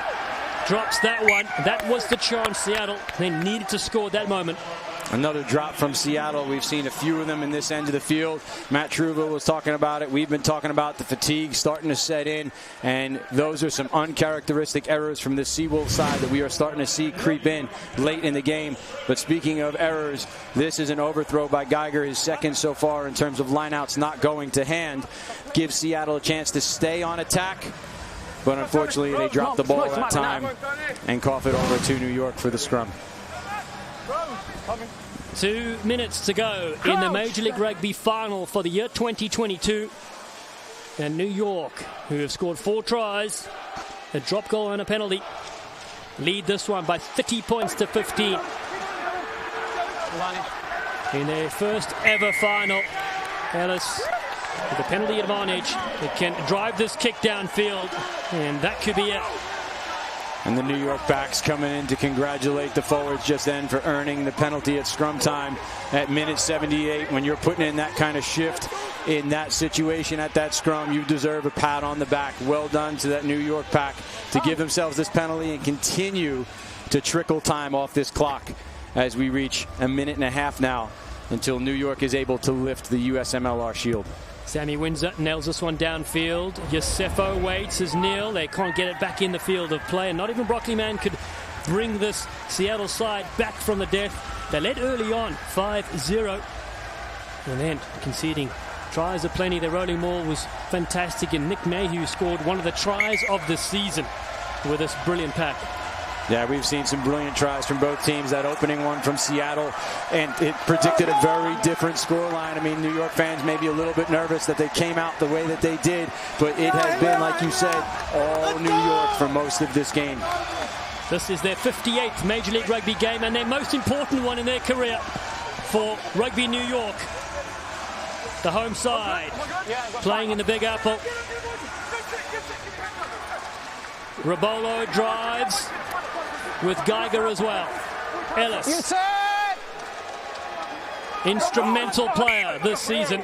drops that one. That was the chance Seattle they needed to score that moment. Another drop from Seattle. We've seen a few of them in this end of the field. Matt Truva was talking about it. We've been talking about the fatigue starting to set in, and those are some uncharacteristic errors from the Seawolves side that we are starting to see creep in late in the game. But speaking of errors, this is an overthrow by Geiger, his second so far in terms of lineouts not going to hand. Gives Seattle a chance to stay on attack, but unfortunately they drop the ball that time and cough it over to New York for the scrum. 2 minutes to go in the Major League Rugby final for the year 2022. And New York, who have scored 4 tries, a drop goal and a penalty, lead this one by 30 points to 15. In their first ever final, Ellis with a penalty advantage. It can drive this kick downfield, and that could be it. And the New York backs coming in to congratulate the forwards just then for earning the penalty at scrum time at minute 78. When you're putting in that kind of shift in that situation at that scrum, you deserve a pat on the back. Well done to that New York pack to give themselves this penalty and continue to trickle time off this clock as we reach a minute and a half now until New York is able to lift the US MLR shield. Sammy Windsor nails this one downfield. Yosefo waits as Neil. They can't get it back in the field of play, and not even Broccoli Man could bring this Seattle side back from the death. They led early on, 5-0, and then conceding tries aplenty. Their rolling maul was fantastic, and Nick Mayhew scored one of the tries of the season with this brilliant pack. Yeah, we've seen some brilliant tries from both teams. That opening one from Seattle, and it predicted a very different scoreline. I mean, New York fans may be a little bit nervous that they came out the way that they did, but it has been, like you said, all New York for most of this game. This is their 58th Major League Rugby game, and their most important one in their career for Rugby New York. The home side playing in the Big Apple. Rebolo drives with Geiger as well. Ellis instrumental player this season.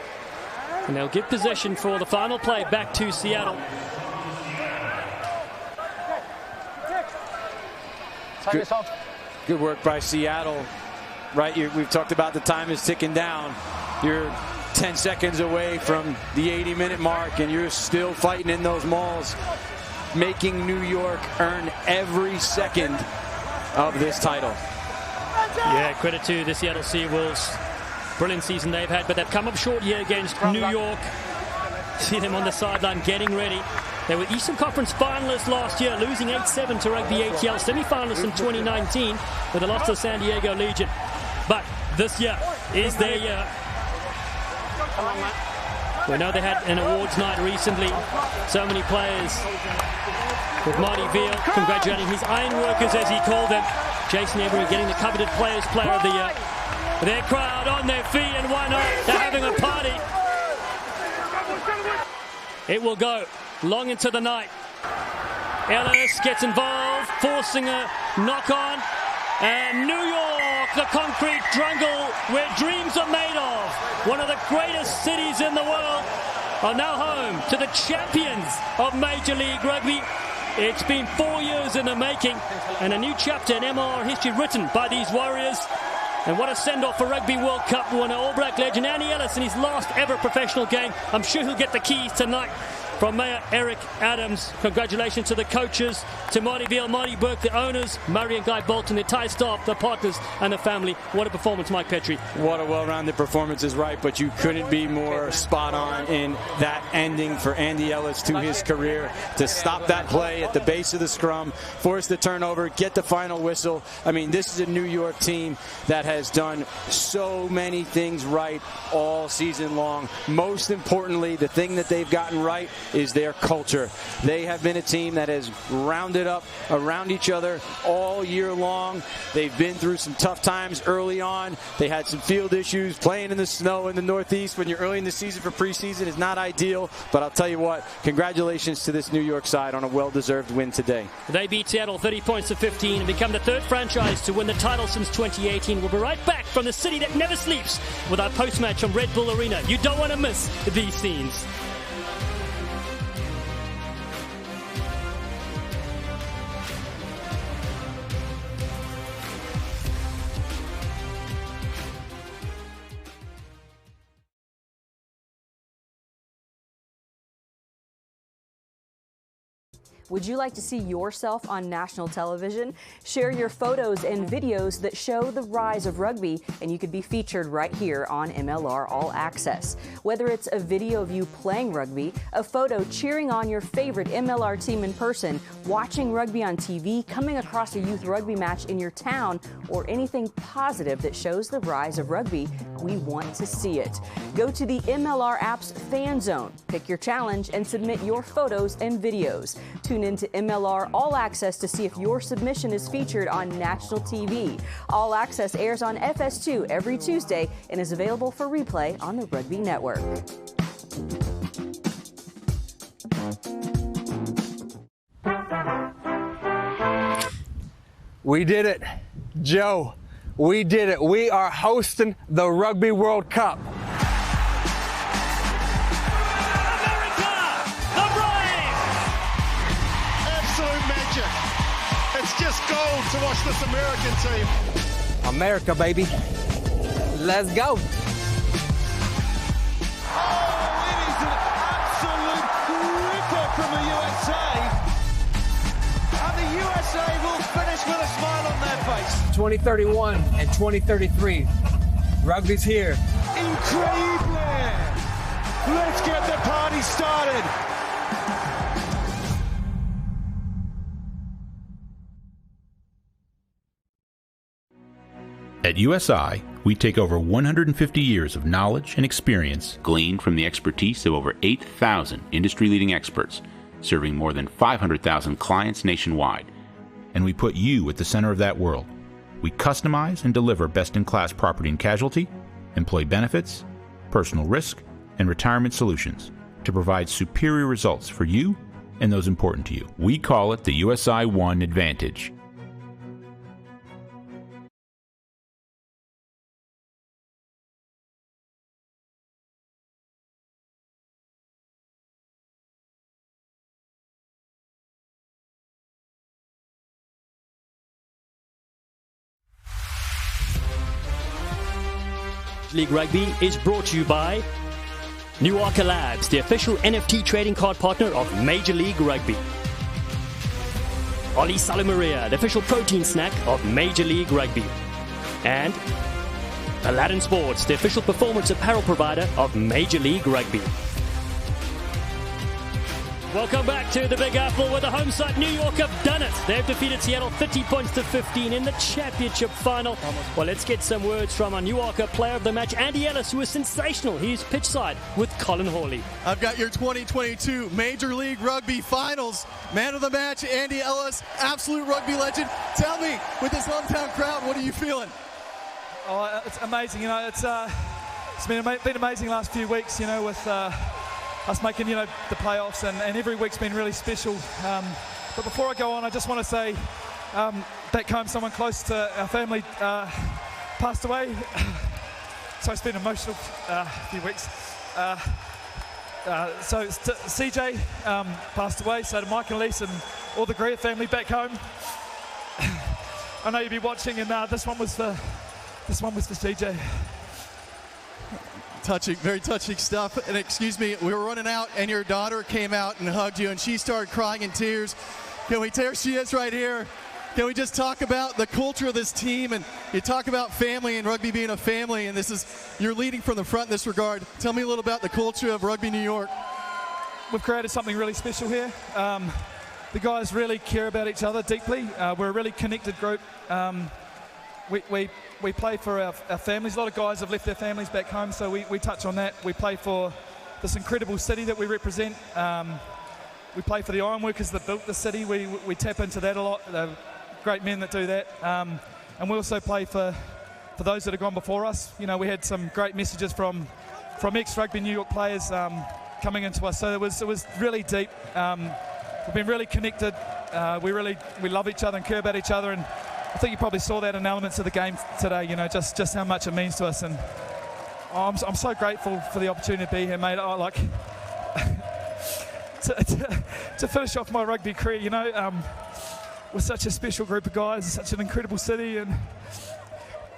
And they'll give possession for the final play back to Seattle. Good work by Seattle. Right, we've talked about the time is ticking down. You're 10 seconds away from the 80-minute mark, and you're still fighting in those mauls, making New York earn every second of this title. Yeah, credit to the Seattle Seawolves. Brilliant season they've had, but they've come up short here against New York. See them on the sideline getting ready. They were Eastern Conference finalists last year, losing 8-7 to Rugby ATL, semi-finalists in 2019 with a loss to San Diego Legion. But this year is their year. We know they had an awards night recently. So many players. With Marty Veal congratulating his iron workers, as he called them. Jason Emery getting the coveted Players Player of the Year. Their crowd on their feet, and why not? They're having a party. It will go long into the night. Ellis gets involved, forcing a knock-on. And New York, the concrete jungle where dreams are made of. One of the greatest cities in the world are now home to the champions of Major League Rugby. It's been 4 years in the making, and a new chapter in MLR history written by these Warriors. And what a send-off for Rugby World Cup winner, All Black legend Andy Ellis in his last ever professional game. I'm sure he'll get the keys tonight from Mayor Eric Adams. Congratulations to the coaches, to Marty Veal, Marty Burke, the owners, Murray and Guy Bolton, the entire staff, the partners, and the family. What a performance, Mike Petrie. What a well-rounded performance is right, but you couldn't be more spot on in that ending for Andy Ellis to his career, to stop that play at the base of the scrum, force the turnover, get the final whistle. I mean, this is a New York team that has done so many things right all season long. Most importantly, the thing that they've gotten right is their culture. They have been a team that has rounded up around each other all year long. They've been through some tough times early on. They had some field issues. Playing in the snow in the Northeast when you're early in the season for preseason is not ideal, but I'll tell you what, congratulations to this New York side on a well-deserved win today. They beat Seattle 30 points to 15 and become the third franchise to win the title since 2018. We'll be right back from the city that never sleeps with our post-match from Red Bull Arena. You don't want to miss these scenes. Would you like to see yourself on national television? Share your photos and videos that show the rise of rugby, and you could be featured right here on MLR All Access. Whether it's a video of you playing rugby, a photo cheering on your favorite MLR team in person, watching rugby on TV, coming across a youth rugby match in your town, or anything positive that shows the rise of rugby, we want to see it. Go to the MLR app's Fan Zone, pick your challenge, and submit your photos and videos. Tune into MLR All Access to see if your submission is featured on national TV. All Access airs on FS2 every Tuesday and is available for replay on the Rugby Network. We did it, Joe. We did it. We are hosting the Rugby World Cup. It's just gold to watch this American team. America, baby. Let's go. Oh, it is an absolute ripper from the USA. And the USA will finish with a smile on their face. 2031 and 2033. Rugby's here. Incredible. Let's get the party started. At USI, we take over 150 years of knowledge and experience gleaned from the expertise of over 8,000 industry-leading experts, serving more than 500,000 clients nationwide. And we put you at the center of that world. We customize and deliver best-in-class property and casualty, employee benefits, personal risk, and retirement solutions to provide superior results for you and those important to you. We call it the USI One Advantage. Major League Rugby is brought to you by New Arca Labs, the official NFT trading card partner of Major League Rugby. Oli Salamaria, the official protein snack of Major League Rugby. And Aladdin Sports, the official performance apparel provider of Major League Rugby. Welcome back to the Big Apple, where the home side New York have done it. They've defeated Seattle 30 points to 15 in the championship final. Well, let's get some words from our New Yorker player of the match, Andy Ellis, who was sensational. He's pitch side with Colin Hawley. I've got your 2022 Major League Rugby Finals man of the match, Andy Ellis, absolute rugby legend. Tell me, with this hometown crowd, what are you feeling? Oh, it's amazing. You know, it's been amazing last few weeks. You know, with us making, you know, the playoffs, and every week's been really special. But before I go on, I just want to say, back home, someone close to our family passed away. So it's been an emotional few weeks. So CJ passed away. So to Mike and Ellis and all the Greer family back home, I know you'll be watching, and this one was for CJ. Touching, very touching stuff. And excuse me, we were running out, and your daughter came out and hugged you, and she started crying in tears. There she is right here. Can we just talk about the culture of this team? And you talk about family and rugby being a family, and you're leading from the front in this regard. Tell me a little about the culture of Rugby New York. We've created something really special here. The guys really care about each other deeply. We're a really connected group. We play for our families. A lot of guys have left their families back home, so we touch on that. We play for this incredible city that we represent. We play for the ironworkers that built the city. We tap into that a lot. They're great men that do that. And we also play for those that have gone before us. You know, we had some great messages from ex-Rugby New York players coming into us. So it was really deep. We've been really connected. We love each other and care about each other. And I think you probably saw that in elements of the game today, you know, just how much it means to us. And I'm so grateful for the opportunity to be here, mate. I like to finish off my rugby career, you know, with such a special group of guys, such an incredible city, and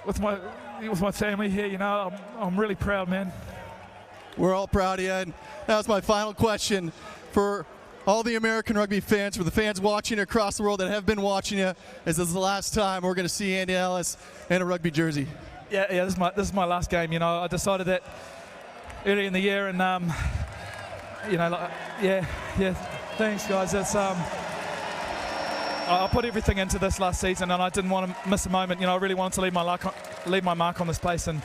with my family here, you know, I'm really proud, man. We're all proud of you. And that was my final question for all the American rugby fans, for the fans watching across the world that have been watching you. Is this the last time we're going to see Andy Ellis in a rugby jersey? Yeah. This is my last game. You know, I decided that early in the year, and you know, yeah. Thanks, guys. It's I put everything into this last season, and I didn't want to miss a moment. You know, I really wanted to leave my mark on this place, and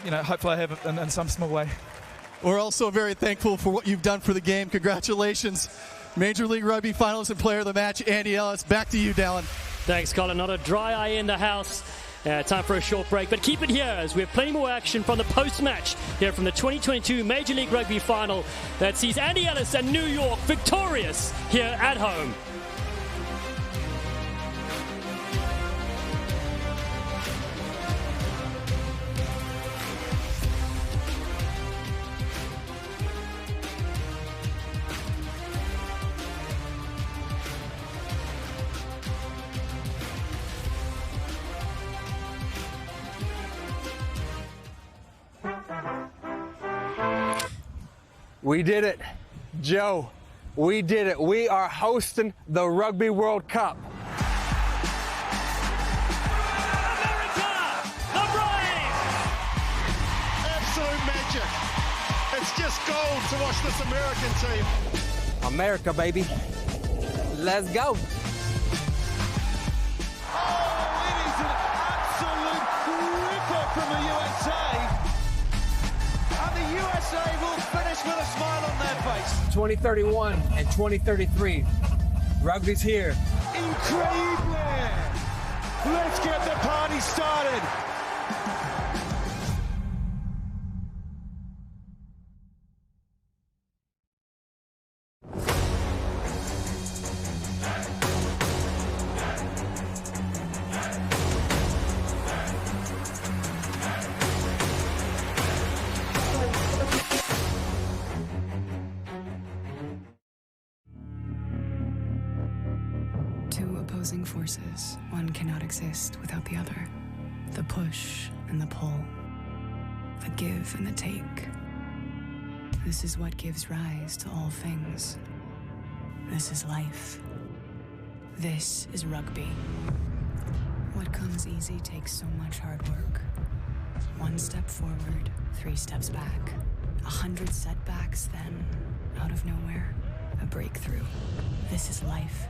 you know, hopefully I have it in some small way. We're also very thankful for what you've done for the game. Congratulations, Major League Rugby finalist and player of the match, Andy Ellis. Back to you, Dallin. Thanks, Colin. Not a dry eye in the house. Time for a short break, but keep it here as we have plenty more action from the post-match here from the 2022 Major League Rugby final that sees Andy Ellis and New York victorious here at home. We did it. Joe, we did it. We are hosting the Rugby World Cup. Absolute magic. It's just gold to watch this American team. America, baby. Let's go. Oh, it is an absolute ripper from the USA. And the USA will finish with a smile on their face. 2031 and 2033. Rugby's here. Incredible. Let's get the party started. Opposing forces, one cannot exist without the other. The push and the pull. the give and the take. This is what gives rise to all things. This is life. This is rugby. What comes easy takes so much hard work. 1 step forward, 3 steps back. 100 setbacks, then, out of nowhere, a breakthrough. This is life.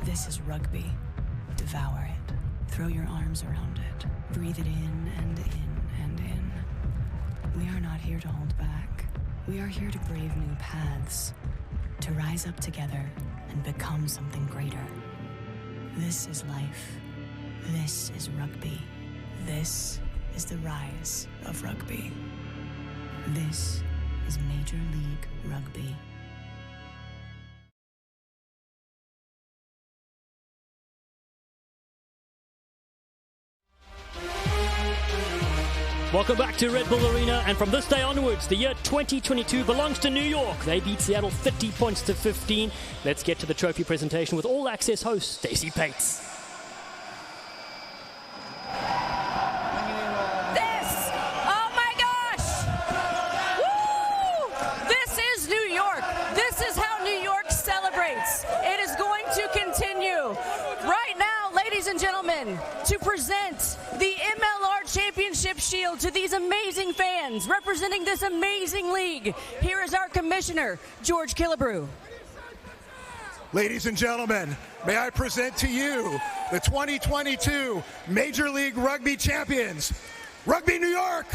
This is rugby. Devour it. Throw your arms around it. Breathe it in and in and in. We are not here to hold back. We are here to brave new paths, to rise up together and become something greater. This is life. This is rugby. This is the rise of rugby. This is Major League Rugby. Welcome back to Red Bull Arena, and from this day onwards, the year 2022 belongs to New York. They beat Seattle 50 points to 15. Let's get to the trophy presentation with All Access host Stacey Pates. To present the MLR Championship Shield to these amazing fans representing this amazing league. Here is our commissioner, George Killebrew. Ladies and gentlemen, may I present to you the 2022 Major League Rugby champions, Rugby New York!